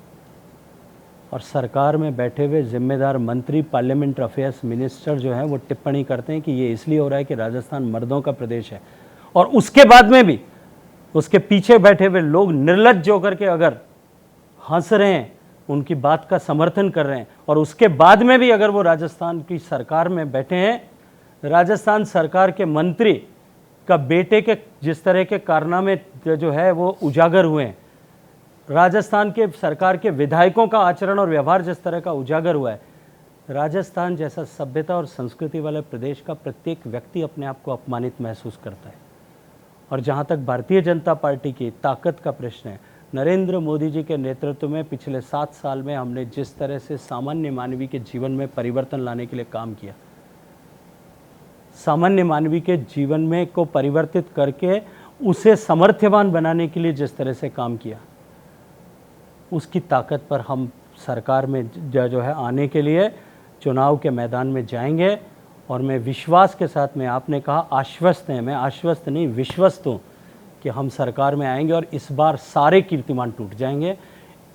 S3: और सरकार में बैठे हुए जिम्मेदार मंत्री, पार्लियामेंट अफेयर्स मिनिस्टर जो हैं, वो टिप्पणी करते हैं कि ये इसलिए हो रहा है कि राजस्थान मर्दों का प्रदेश है। और उसके बाद में भी उसके पीछे बैठे हुए लोग निर्लज्ज होकर के अगर हंस रहे हैं, उनकी बात का समर्थन कर रहे हैं, और उसके बाद में भी अगर वो राजस्थान की सरकार में बैठे हैं, राजस्थान सरकार के मंत्री का बेटे के जिस तरह के कारनामे जो है वो उजागर हुए हैं, राजस्थान के सरकार के विधायकों का आचरण और व्यवहार जिस तरह का उजागर हुआ है, राजस्थान जैसा सभ्यता और संस्कृति वाले प्रदेश का प्रत्येक व्यक्ति अपने आप को अपमानित महसूस करता है। और जहाँ तक भारतीय जनता पार्टी की ताकत का प्रश्न है, नरेंद्र मोदी जी के नेतृत्व में पिछले 7 साल में हमने जिस तरह से सामान्य मानवी के जीवन में परिवर्तन लाने के लिए काम किया, सामान्य मानवी के जीवन में को परिवर्तित करके उसे सामर्थ्यवान बनाने के लिए जिस तरह से काम किया, उसकी ताकत पर हम सरकार में जो है आने के लिए चुनाव के मैदान में जाएंगे। और मैं विश्वास के साथ में, आपने कहा आश्वस्त हैं, मैं आश्वस्त नहीं विश्वस्त हूँ कि हम सरकार में आएंगे और इस बार सारे कीर्तिमान टूट जाएंगे।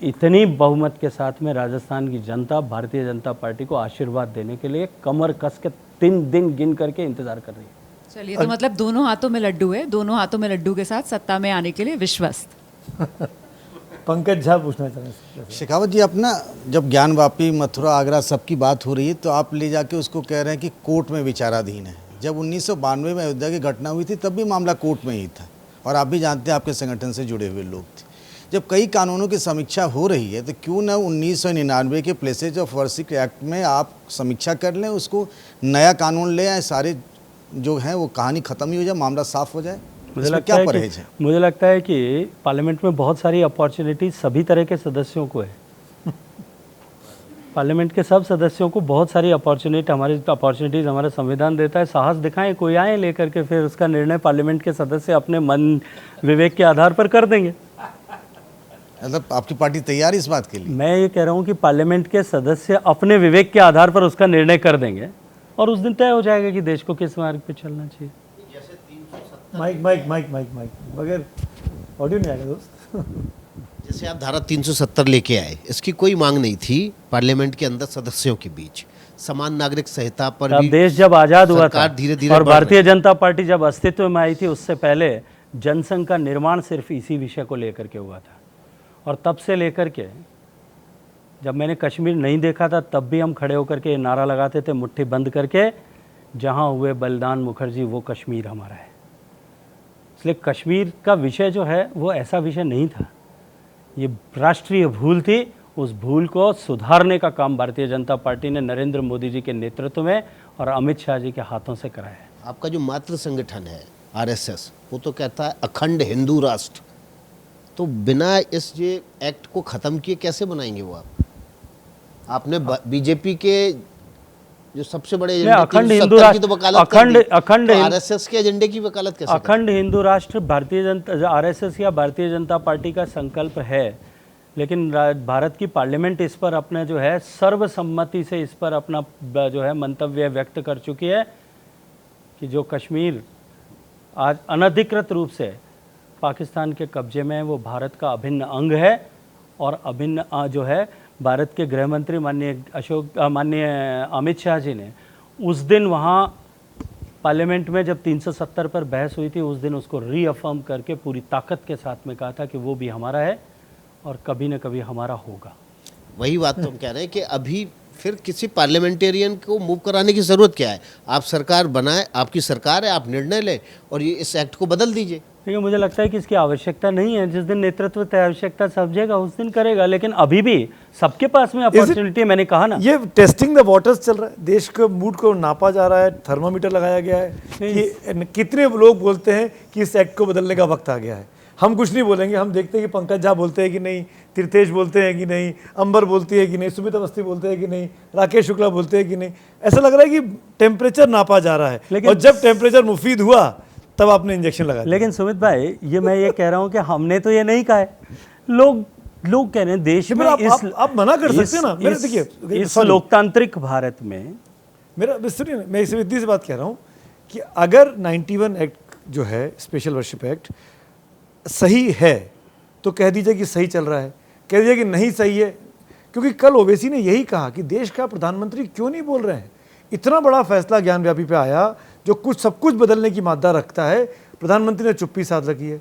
S3: इतनी बहुमत के साथ में राजस्थान की जनता भारतीय जनता पार्टी को आशीर्वाद देने के लिए कमर कस के 3 दिन गिन करके इंतजार कर रही है।
S12: चलिए, तो मतलब दोनों हाथों में लड्डू है, दोनों हाथों में लड्डू के साथ सत्ता में आने के लिए विश्वस्त।
S2: पंकज झा पूछना चाह रहे हैं।
S13: शेखावत जी, अपना जब ज्ञानवापी, मथुरा, आगरा सबकी बात हो रही है तो आप ले जाके उसको कह रहे हैं कि कोर्ट में विचाराधीन है। जब 1992 में अयोध्या की घटना हुई थी तब भी मामला कोर्ट में ही था, और आप भी जानते हैं आपके संगठन से जुड़े हुए लोग थे। जब कई कानूनों की समीक्षा हो रही है तो क्यों ना 1999 के प्लेसेज ऑफ वर्शिप एक्ट में आप समीक्षा कर लें, उसको नया कानून ले आए, सारे जो हैं वो कहानी ख़त्म ही हो जाए, मामला साफ़ हो जाए।
S3: मुझे लगता है कि पार्लियामेंट में बहुत सारी अपॉर्चुनिटी सभी तरह के सदस्यों को है। पार्लियामेंट के सब सदस्यों को बहुत सारी अपॉर्चुनिटीज़ हमारा संविधान देता है। साहस दिखाएं, कोई आए लेकर के, फिर उसका निर्णय पार्लियामेंट के सदस्य अपने मन विवेक के आधार पर कर देंगे।
S13: मतलब आपकी पार्टी तैयार है इस बात के लिए? मैं
S3: ये कह रहा हूँ कि पार्लियामेंट के सदस्य अपने विवेक के आधार पर उसका निर्णय कर देंगे और उस दिन तय हो जाएगा कि देश को किस मार्ग पे चलना चाहिए।
S2: माइक बगैर ऑडियो नहीं आएगा दोस्त।
S5: जैसे आप धारा 370 लेके आए, इसकी कोई मांग नहीं थी पार्लियामेंट के अंदर सदस्यों के बीच। समान नागरिक संहिता पर भी
S3: देश जब आजाद हुआ था
S5: धीरे-धीरे
S3: और भारतीय जनता पार्टी जब अस्तित्व में आई थी, उससे पहले जनसंघ का निर्माण सिर्फ इसी विषय को लेकर के हुआ था। और तब से लेकर के जब मैंने कश्मीर नहीं देखा था, तब भी हम खड़े होकर के नारा लगाते थे मुट्ठी बंद करके, जहाँ हुए बलिदान मुखर्जी वो कश्मीर हमारा है। इसलिए कश्मीर का विषय जो है वो ऐसा विषय नहीं था, ये राष्ट्रीय भूल थी। उस भूल को सुधारने का काम भारतीय जनता पार्टी ने नरेंद्र मोदी जी के नेतृत्व में और अमित शाह जी के हाथों से कराया है।
S5: आपका जो मातृ संगठन है आरएसएस, वो तो कहता है अखंड हिंदू राष्ट्र, तो बिना इस ये एक्ट को ख़त्म किए कैसे बनाएंगे वो आपने बीजेपी के जो सबसे बड़े
S3: अखंड हिंदू राष्ट्र, अखंड
S5: आरएसएस के एजेंडे की वकालत कैसे?
S3: अखंड हिंदू राष्ट्र भारतीय जनता आरएसएस या भारतीय जनता पार्टी का संकल्प है, लेकिन भारत की पार्लियामेंट इस पर अपना जो है सर्वसम्मति से इस पर अपना जो है मंतव्य व्यक्त कर चुकी है कि जो कश्मीर आज अनधिकृत रूप से पाकिस्तान के कब्जे में है, वो भारत का अभिन्न अंग है। और अभिन्न जो है भारत के गृह मंत्री माननीय अमित शाह जी ने उस दिन वहाँ पार्लियामेंट में जब 370 पर बहस हुई थी, उस दिन उसको रीअफर्म करके पूरी ताकत के साथ में कहा था कि वो भी हमारा है और कभी न कभी हमारा होगा।
S5: वही बात तो हम कह रहे हैं कि अभी फिर किसी पार्लियामेंटेरियन को मूव कराने की ज़रूरत क्या है? आप सरकार बनाए, आपकी सरकार है, आप निर्णय लें और ये इस एक्ट को बदल दीजिए।
S3: देखिए, मुझे लगता है कि इसकी आवश्यकता नहीं है। जिस दिन नेतृत्व की आवश्यकता समझेगा उस दिन करेगा, लेकिन अभी भी सबके पास में अपॉर्चुनिटी, मैंने कहा ना।
S2: ये टेस्टिंग द वाटर्स चल रहा है, देश के मूड को नापा जा रहा है, थर्मामीटर लगाया गया है कि कितने लोग बोलते हैं कि इस एक्ट को बदलने का वक्त आ गया है। हम कुछ नहीं बोलेंगे, हम देखते हैं कि पंकज झा बोलते हैं कि नहीं, तीर्थेश बोलते हैं कि नहीं, अंबर बोलती है कि नहीं, सुमित अवस्थी बोलते हैं कि नहीं, राकेश शुक्ला बोलते हैं कि नहीं। ऐसा लग रहा है कि टेम्परेचर नापा जा रहा है, और जब टेम्परेचर मुफीद हुआ तब आपने इंजेक्शन लगा दिया।
S3: लेकिन सुमित भाई, ये मैं ये कह रहा हूँ कि हमने तो ये नहीं कहा है, लोग कह रहे हैं देश में।
S2: आप मना कर सकते हैं ना। मेरे देखिए,
S3: इस लोकतांत्रिक भारत में
S2: मेरा सुनिए, मैं इस विधि से बात कह रहा हूँ कि अगर 91 एक्ट जो है, स्पेशल वर्शिप एक्ट, सही है तो कह दीजिए कि सही चल रहा है, कह दीजिए कि नहीं सही है। क्योंकि कल ओवैसी ने यही कहा कि देश का प्रधानमंत्री क्यों नहीं बोल रहे हैं। इतना बड़ा फैसला ज्ञान व्यापी पे आया जो सब कुछ बदलने की मादा रखता है, प्रधानमंत्री ने चुप्पी साध रखी है।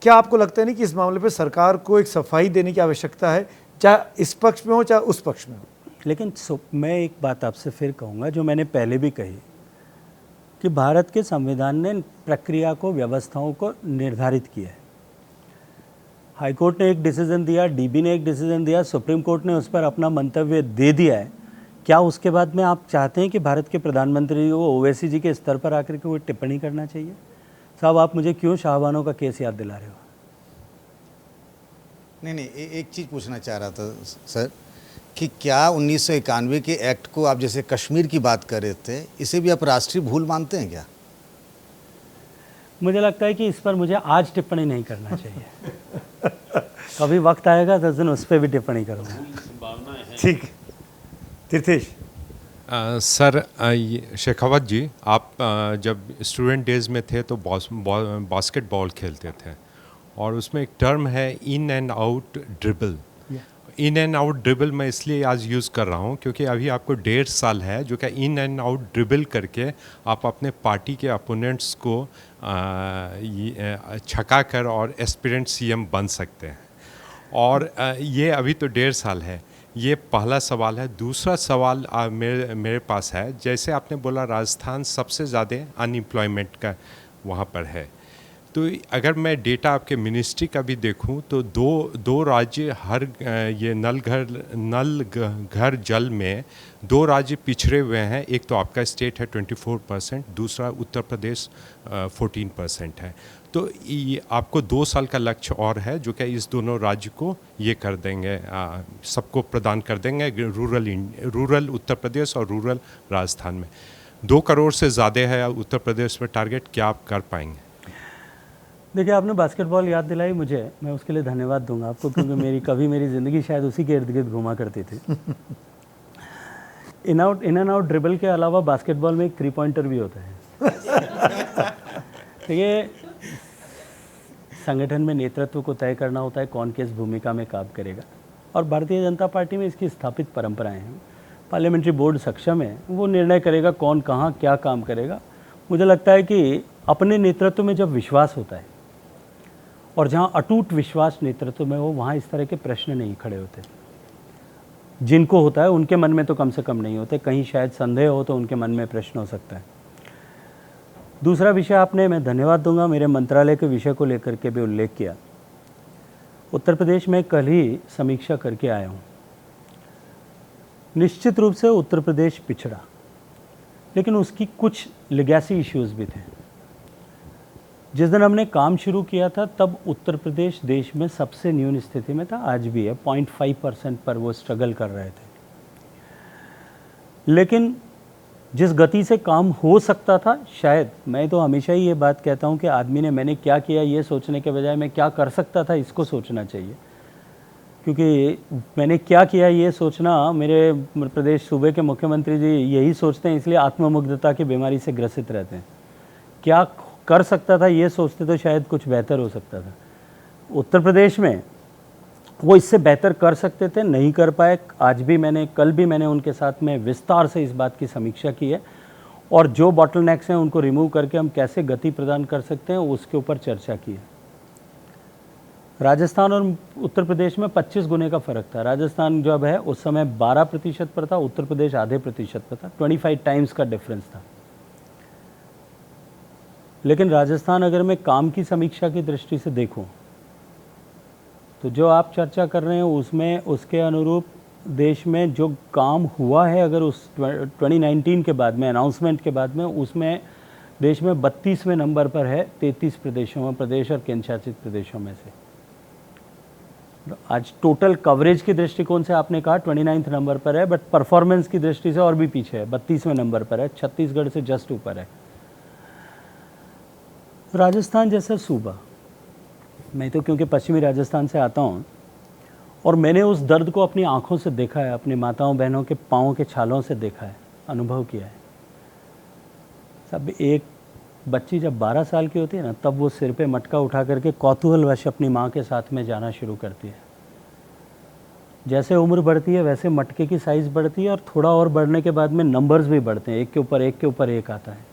S2: क्या आपको लगता है नहीं कि इस मामले पे सरकार को एक सफाई देने की आवश्यकता है, चाहे इस पक्ष में हो चाहे उस पक्ष में हो?
S3: लेकिन मैं एक बात आपसे फिर कहूँगा जो मैंने पहले भी कही कि भारत के संविधान ने प्रक्रिया को, व्यवस्थाओं को निर्धारित किया है। हाईकोर्ट ने एक डिसीजन दिया, डीबी ने एक डिसीजन दिया, सुप्रीम कोर्ट ने उस पर अपना मंतव्य दे दिया है। क्या उसके बाद में आप चाहते हैं कि भारत के प्रधानमंत्री को ओवैसी जी के स्तर पर आकर के कोई टिप्पणी करना चाहिए? साहब, आप मुझे क्यों शाहबानों का केस याद दिला रहे हो?
S13: नहीं, एक चीज़ पूछना चाह रहा था सर कि क्या 1991 के एक्ट को आप जैसे कश्मीर की बात कर रहे थे, इसे भी आप राष्ट्रीय भूल मानते हैं क्या?
S3: मुझे लगता है कि इस पर मुझे आज टिप्पणी नहीं करना चाहिए। कभी वक्त आएगा तो दिन उस पर भी टिप्पणी करूँगा।
S2: ठीक, तीर्थेश।
S14: सर, शेखावत जी, आप जब स्टूडेंट डेज में थे तो बास्केटबॉल खेलते थे और उसमें एक टर्म है in and out dribble. In and out dribble मैं इसलिए आज यूज़ कर रहा हूँ क्योंकि अभी आपको 1.5 साल है जो कि इन एंड आउट ड्रिबल करके आप अपने पार्टी के अपोनेंट्स को छका कर और एस्पिरेंट सीएम बन सकते हैं। और ये अभी तो 1.5 साल है। ये पहला सवाल है। दूसरा सवाल मेरे पास है, जैसे आपने बोला राजस्थान सबसे ज़्यादा अनएम्प्लॉयमेंट का वहाँ पर है, तो अगर मैं डेटा आपके मिनिस्ट्री का भी देखूं तो दो राज्य हर ये नल घर जल में 2 राज्य पिछड़े हुए हैं। एक तो आपका स्टेट है 24%, दूसरा उत्तर प्रदेश 14% है। तो ये आपको 2 साल का लक्ष्य और है जो कि इस दोनों राज्य को ये कर देंगे, सबको प्रदान कर देंगे, रूरल उत्तर प्रदेश और रूरल राजस्थान में। 2 करोड़ से ज़्यादा है उत्तर प्रदेश में टारगेट, क्या आप कर पाएंगे?
S3: देखिए, आपने बास्केटबॉल याद दिलाई मुझे, मैं उसके लिए धन्यवाद दूंगा आपको, क्योंकि कभी मेरी ज़िंदगी शायद उसी के इर्द गिर्द घूमा करती थी। इन एंड आउट ड्रिबल के अलावा बास्केटबॉल में एक 3 पॉइंटर भी होता है। तो ये संगठन में नेतृत्व को तय करना होता है कौन किस भूमिका में काम करेगा, और भारतीय जनता पार्टी में इसकी स्थापित परंपराएं हैं। पार्लियामेंट्री बोर्ड सक्षम है, वो निर्णय करेगा कौन कहाँ क्या काम करेगा। मुझे लगता है कि अपने नेतृत्व में जब विश्वास होता है और जहाँ अटूट विश्वास नेतृत्व में हो, वहाँ इस तरह के प्रश्न नहीं खड़े होते। जिनको होता है उनके मन में तो कम से कम नहीं होते, कहीं शायद संदेह हो तो उनके मन में प्रश्न हो सकता है। दूसरा विषय आपने, मैं धन्यवाद दूंगा, मेरे मंत्रालय के विषय को लेकर के भी उल्लेख किया। उत्तर प्रदेश में कल ही समीक्षा करके आया हूँ। निश्चित रूप से उत्तर प्रदेश पिछड़ा, लेकिन उसकी कुछ लेगेसी इश्यूज भी थे। जिस दिन हमने काम शुरू किया था तब उत्तर प्रदेश देश में सबसे न्यून स्थिति में था, आज भी है, 0.5% पर वो स्ट्रगल कर रहे थे। लेकिन जिस गति से काम हो सकता था, शायद, मैं तो हमेशा ही ये बात कहता हूँ कि आदमी ने मैंने क्या किया ये सोचने के बजाय मैं क्या कर सकता था इसको सोचना चाहिए। क्योंकि मैंने क्या किया ये सोचना, मेरे प्रदेश सूबे के मुख्यमंत्री जी यही सोचते हैं, इसलिए आत्ममुग्धता की बीमारी से ग्रसित रहते हैं। क्या कर सकता था ये सोचते तो शायद कुछ बेहतर हो सकता था। उत्तर प्रदेश में वो इससे बेहतर कर सकते थे, नहीं कर पाए। आज भी कल भी मैंने उनके साथ में विस्तार से इस बात की समीक्षा की है, और जो बॉटलनेक्स हैं उनको रिमूव करके हम कैसे गति प्रदान कर सकते हैं उसके ऊपर चर्चा की है। राजस्थान और उत्तर प्रदेश में 25 गुने का फ़र्क था। राजस्थान जब है उस समय 12% पर था, उत्तर प्रदेश आधे प्रतिशत पर था, 25 टाइम्स का डिफरेंस था। लेकिन राजस्थान अगर मैं काम की समीक्षा की दृष्टि से देखूं तो जो आप चर्चा कर रहे हैं उसमें उसके अनुरूप देश में जो काम हुआ है, अगर उस 2019 के बाद में अनाउंसमेंट के बाद में, उसमें देश में 32वें नंबर पर है 33 प्रदेशों में, प्रदेश और केंद्र शासित प्रदेशों में से। आज टोटल कवरेज की दृष्टिकोण से आपने कहा 29 नंबर पर है, बट परफॉर्मेंस की दृष्टि से और भी पीछे है, 32वें नंबर पर है, छत्तीसगढ़ से जस्ट ऊपर है। राजस्थान जैसा सूबा, मैं तो क्योंकि पश्चिमी राजस्थान से आता हूँ और मैंने उस दर्द को अपनी आंखों से देखा है, अपनी माताओं बहनों के पाँव के छालों से देखा है, अनुभव किया है। सब एक बच्ची जब 12 साल की होती है ना, तब वो सिर पे मटका उठा करके कौतूहलवश अपनी माँ के साथ में जाना शुरू करती है। जैसे उम्र बढ़ती है वैसे मटके की साइज़ बढ़ती है और थोड़ा और बढ़ने के बाद में नंबर्स भी बढ़ते हैं, एक के ऊपर एक के ऊपर एक आता है।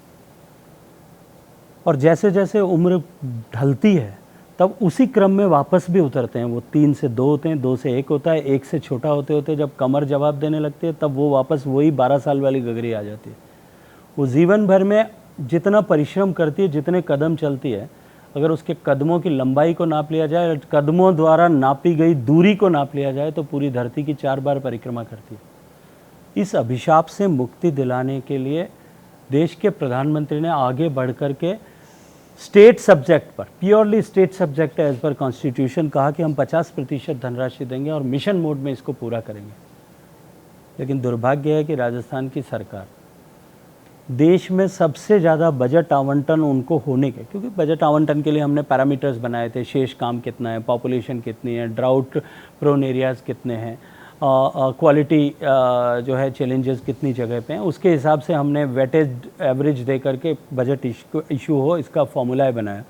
S3: और जैसे जैसे उम्र ढलती है तब उसी क्रम में वापस भी उतरते हैं। वो 3 से 2 होते हैं, 2 से 1 होता है, 1 से छोटा होते होते जब कमर जवाब देने लगती है तब वो वापस वही 12 साल वाली गगरी आ जाती है। वो जीवन भर में जितना परिश्रम करती है, जितने कदम चलती है, अगर उसके कदमों की लंबाई को नाप लिया जाए, कदमों द्वारा नापी गई दूरी को नाप लिया जाए तो पूरी धरती की 4 बार परिक्रमा करती है। इस अभिशाप से मुक्ति दिलाने के लिए देश के प्रधानमंत्री ने आगे बढ़ कर के स्टेट सब्जेक्ट पर, purely state subject as per constitution, कहा कि हम 50% धनराशि देंगे और मिशन मोड में इसको पूरा करेंगे। लेकिन दुर्भाग्य है कि राजस्थान की सरकार देश में सबसे ज़्यादा बजट आवंटन उनको होने के, क्योंकि बजट आवंटन के लिए हमने पैरामीटर्स बनाए थे, शेष काम कितना है, पॉपुलेशन कितनी है, ड्राउट प्रोन एरियाज़ कितने हैं, क्वालिटी जो है चैलेंजेस कितनी जगह पे हैं, उसके हिसाब से हमने वेटेज एवरेज दे करके बजट इशू हो इसका फॉर्मूला बनाया।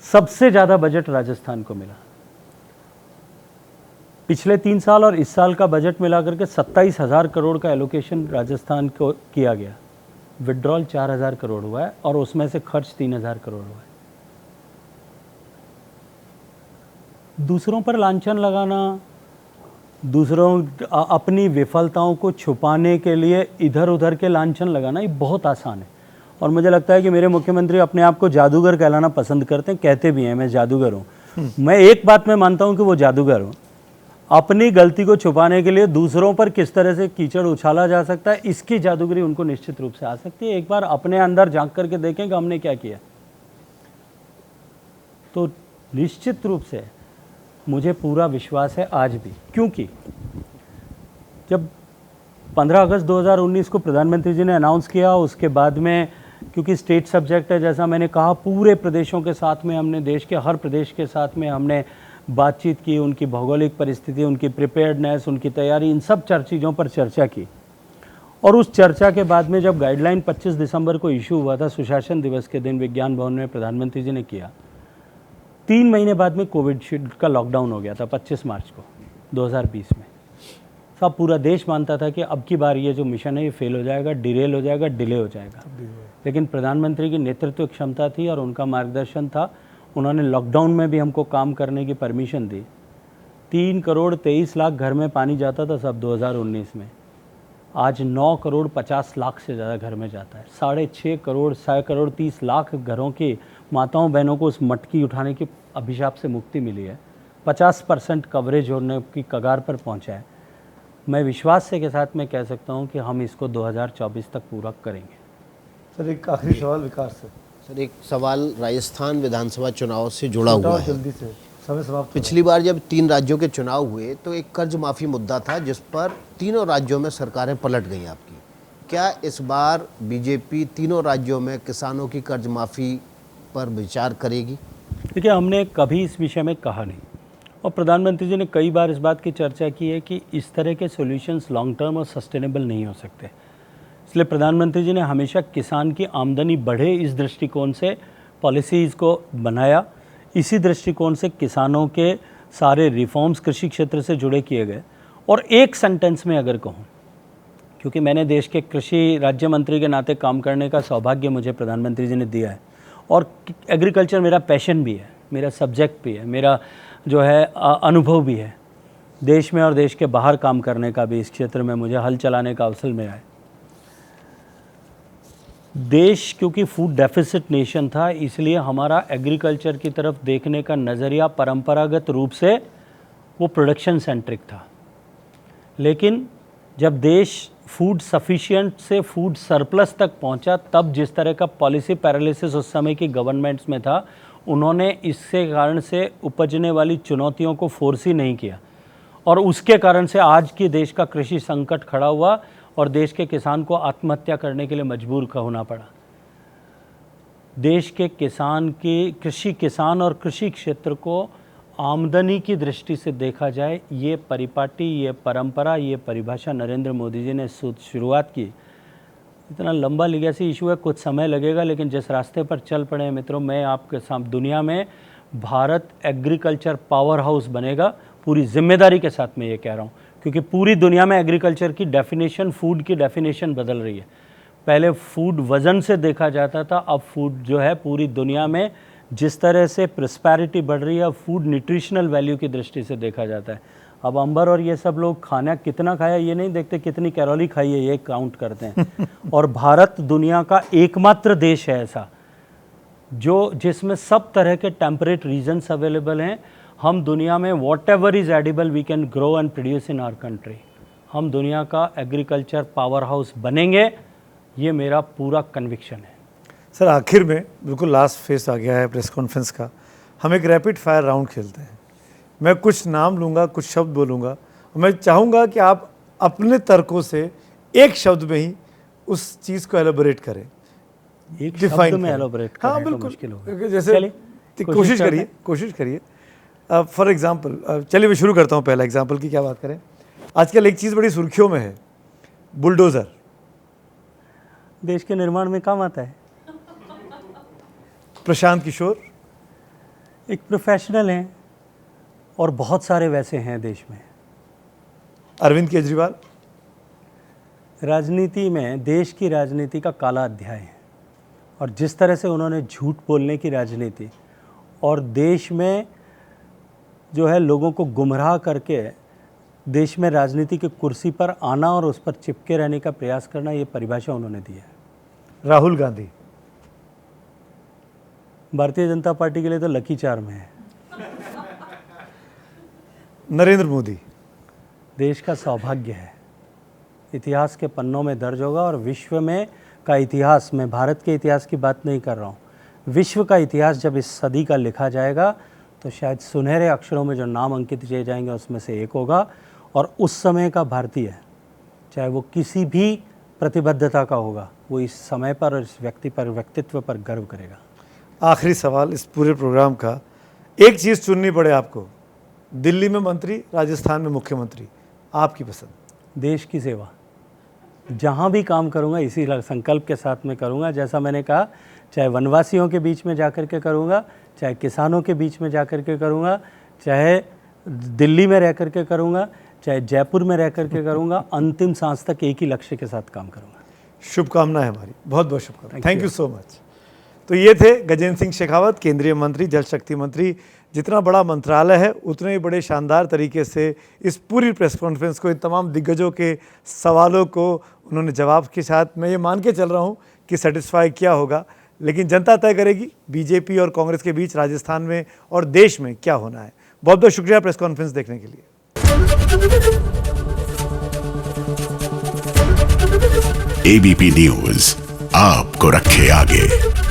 S3: सबसे ज़्यादा बजट राजस्थान को मिला। पिछले 3 साल और इस साल का बजट मिला करके 27,000 करोड़ का एलोकेशन राजस्थान को किया गया। विड्रॉल 4,000 करोड़ हुआ है और उसमें से खर्च 3,000 करोड़ हुआ है। दूसरों पर लांछन लगाना, दूसरों अपनी विफलताओं को छुपाने के लिए इधर उधर के लांछन लगाना, ये बहुत आसान है। और मुझे लगता है कि मेरे मुख्यमंत्री अपने आप को जादूगर कहलाना पसंद करते हैं, कहते भी हैं मैं जादूगर हूँ। मैं एक बात में मानता हूँ कि वो जादूगर हूँ। अपनी गलती को छुपाने के लिए दूसरों पर किस तरह से कीचड़ उछाला जा सकता है, इसकी जादूगरी उनको निश्चित रूप से आ सकती है। एक बार अपने अंदर झांक करके देखें कि हमने क्या किया, तो निश्चित रूप से मुझे पूरा विश्वास है आज भी। क्योंकि जब 15 अगस्त 2019 को प्रधानमंत्री जी ने अनाउंस किया, उसके बाद में क्योंकि स्टेट सब्जेक्ट है, जैसा मैंने कहा, पूरे प्रदेशों के साथ में हमने, देश के हर प्रदेश के साथ में हमने बातचीत की, उनकी भौगोलिक परिस्थिति, उनकी प्रिपेयर्डनेस, उनकी तैयारी, इन सब चीज़ों पर चर्चा की। और उस चर्चा के बाद में जब गाइडलाइन 25 दिसंबर को इशू हुआ था, सुशासन दिवस के दिन विज्ञान भवन में प्रधानमंत्री जी ने किया, 3 महीने बाद में कोविड का लॉकडाउन हो गया था 25 मार्च को 2020 में। सब पूरा देश मानता था कि अब की बार ये जो मिशन है ये फेल हो जाएगा, डिरेल हो जाएगा, डिले हो जाएगा। लेकिन प्रधानमंत्री की नेतृत्व क्षमता थी और उनका मार्गदर्शन था। उन्होंने लॉकडाउन में भी हमको काम करने की परमिशन दी। 3 करोड़ 23 लाख घर में पानी जाता था सब 2019 में। आज 9 करोड़ 50 लाख से ज़्यादा घर में जाता है। 6.5 करोड़ 6 करोड़ 30 लाख घरों की माताओं बहनों को उस मटकी उठाने की अभिशाप से मुक्ति मिली है। 50% कवरेज होने की कगार पर पहुंचा है। मैं विश्वास से के साथ मैं कह सकता हूं कि हम इसको 2024 तक पूरा करेंगे।
S2: सर एक आखिरी सवाल विकास से।
S5: सर एक सवाल राजस्थान विधानसभा चुनाव से जुड़ा हुआ है।
S2: जल्दी से, समय समाप्त।
S5: पिछली बार जब 3 राज्यों के चुनाव हुए तो एक कर्ज माफ़ी मुद्दा था जिस पर तीनों राज्यों में सरकारें पलट गई आपकी। क्या इस बार बीजेपी तीनों राज्यों में किसानों की कर्ज माफ़ी पर विचार करेगी?
S3: देखिए, हमने कभी इस विषय में कहा नहीं और प्रधानमंत्री जी ने कई बार इस बात की चर्चा की है कि इस तरह के सॉल्यूशंस लॉन्ग टर्म और सस्टेनेबल नहीं हो सकते। इसलिए प्रधानमंत्री जी ने हमेशा किसान की आमदनी बढ़े इस दृष्टिकोण से पॉलिसीज़ को बनाया। इसी दृष्टिकोण से किसानों के सारे रिफॉर्म्स कृषि क्षेत्र से जुड़े किए गए। और एक सेंटेंस में अगर कहूँ, क्योंकि मैंने देश के कृषि राज्य मंत्री के नाते काम करने का सौभाग्य मुझे प्रधानमंत्री जी ने दिया है और एग्रीकल्चर मेरा पैशन भी है, मेरा सब्जेक्ट भी है, मेरा जो है अनुभव भी है, देश में और देश के बाहर काम करने का भी। इस क्षेत्र में मुझे हल चलाने का अवसर मिला है। देश क्योंकि फूड डेफिसिट नेशन था, इसलिए हमारा एग्रीकल्चर की तरफ देखने का नज़रिया परंपरागत रूप से वो प्रोडक्शन सेंट्रिक था। लेकिन जब देश फूड सफिशिएंट से फूड सरप्लस तक पहुंचा, तब जिस तरह का पॉलिसी पैरालिसिस उस समय की गवर्नमेंट्स में था, उन्होंने इसके कारण से उपजने वाली चुनौतियों को फोर्स ही नहीं किया, और उसके कारण से आज की देश का कृषि संकट खड़ा हुआ और देश के किसान को आत्महत्या करने के लिए मजबूर होना पड़ा। देश के किसान की किसान और कृषि क्षेत्र को आमदनी की दृष्टि से देखा जाए, ये परिपाटी, ये परंपरा, ये परिभाषा नरेंद्र मोदी जी ने शुरुआत की। इतना लंबा लीगेसी इशू है, कुछ समय लगेगा, लेकिन जिस रास्ते पर चल पड़े हैं मित्रों, मैं आपके सामने दुनिया में भारत एग्रीकल्चर पावर हाउस बनेगा, पूरी जिम्मेदारी के साथ मैं ये कह रहा हूँ, क्योंकि पूरी दुनिया में एग्रीकल्चर की डेफिनेशन, फूड की डेफिनेशन बदल रही है। पहले फूड वज़न से देखा जाता था, अब फूड जो है पूरी दुनिया में जिस तरह से प्रॉस्पेरिटी बढ़ रही है, फूड न्यूट्रिशनल वैल्यू की दृष्टि से देखा जाता है। अब अंबर और ये सब लोग खाना कितना खाया ये नहीं देखते, कितनी कैलोरी खाई है ये काउंट करते हैं। और भारत दुनिया का एकमात्र देश है ऐसा जिसमें सब तरह के टेम्परेट रीजन्स अवेलेबल हैं। हम दुनिया में whatever is edible we can grow and produce in our country. हम दुनिया का एग्रीकल्चर पावर हाउस बनेंगे, ये मेरा पूरा कन्विक्शन है।
S2: सर, आखिर में बिल्कुल लास्ट फेस आ गया है प्रेस कॉन्फ्रेंस का, हम एक रैपिड फायर राउंड खेलते हैं। मैं कुछ नाम लूँगा, कुछ शब्द बोलूँगा, और मैं चाहूँगा कि आप अपने तर्कों से एक शब्द में ही उस चीज़ को एलोबरेट करें,
S3: एक शब्द में एलोबरेट
S2: हाँ बिल्कुल, जैसे कोशिश करिए। फॉर एग्जाम्पल, चलिए मैं शुरू करता हूँ। पहला एग्जाम्पल की क्या बात करें, आजकल एक चीज़ बड़ी सुर्खियों में है, बुलडोज़र।
S3: देश के निर्माण में काम आता है।
S2: प्रशांत किशोर
S3: एक प्रोफेशनल हैं और बहुत सारे वैसे हैं देश में।
S2: अरविंद केजरीवाल
S3: राजनीति में, देश की राजनीति का काला अध्याय है, और जिस तरह से उन्होंने झूठ बोलने की राजनीति और देश में जो है लोगों को गुमराह करके देश में राजनीति की कुर्सी पर आना और उस पर चिपके रहने का प्रयास करना, ये परिभाषा उन्होंने दी है।
S2: राहुल गांधी
S3: भारतीय जनता पार्टी के लिए तो लकी चार्म है।
S2: नरेंद्र मोदी
S3: देश का सौभाग्य है, इतिहास के पन्नों में दर्ज होगा, और विश्व में का इतिहास, मैं भारत के इतिहास की बात नहीं कर रहा हूँ, विश्व का इतिहास जब इस सदी का लिखा जाएगा तो शायद सुनहरे अक्षरों में जो नाम अंकित किए जाएंगे उसमें से एक होगा। और उस समय का भारतीय, चाहे वो किसी भी प्रतिबद्धता का होगा, वो इस समय पर और इस व्यक्ति पर, व्यक्तित्व पर गर्व करेगा।
S2: आखिरी सवाल इस पूरे प्रोग्राम का, एक चीज़ चुननी पड़े आपको, दिल्ली में मंत्री, राजस्थान में मुख्यमंत्री, आपकी पसंद?
S3: देश की सेवा। जहाँ भी काम करूँगा इसी संकल्प के साथ में करूँगा। जैसा मैंने कहा, चाहे वनवासियों के बीच में जाकर के करूँगा, चाहे किसानों के बीच में जाकर के करूँगा, चाहे दिल्ली में रह कर के करूँगा, चाहे जयपुर में रह कर के करूँगा, अंतिम सांस तक एक ही लक्ष्य के साथ काम करूँगा।
S2: शुभकामनाएं हमारी, बहुत बहुत शुभकामनाएं। Thank you so much. तो ये थे गजेंद्र सिंह शेखावत, केंद्रीय मंत्री, जल शक्ति मंत्री। जितना बड़ा मंत्रालय है उतने ही बड़े शानदार तरीके से इस पूरी प्रेस कॉन्फ्रेंस को, इन तमाम दिग्गजों के सवालों को उन्होंने जवाब के साथ, मैं ये मान के चल रहा हूँ कि सेटिस्फाई किया होगा, लेकिन जनता तय करेगी बीजेपी और कांग्रेस के बीच राजस्थान में और देश में क्या होना है। बहुत बहुत शुक्रिया प्रेस कॉन्फ्रेंस देखने के लिए।
S15: एबीपी न्यूज़ आपको रखे आगे।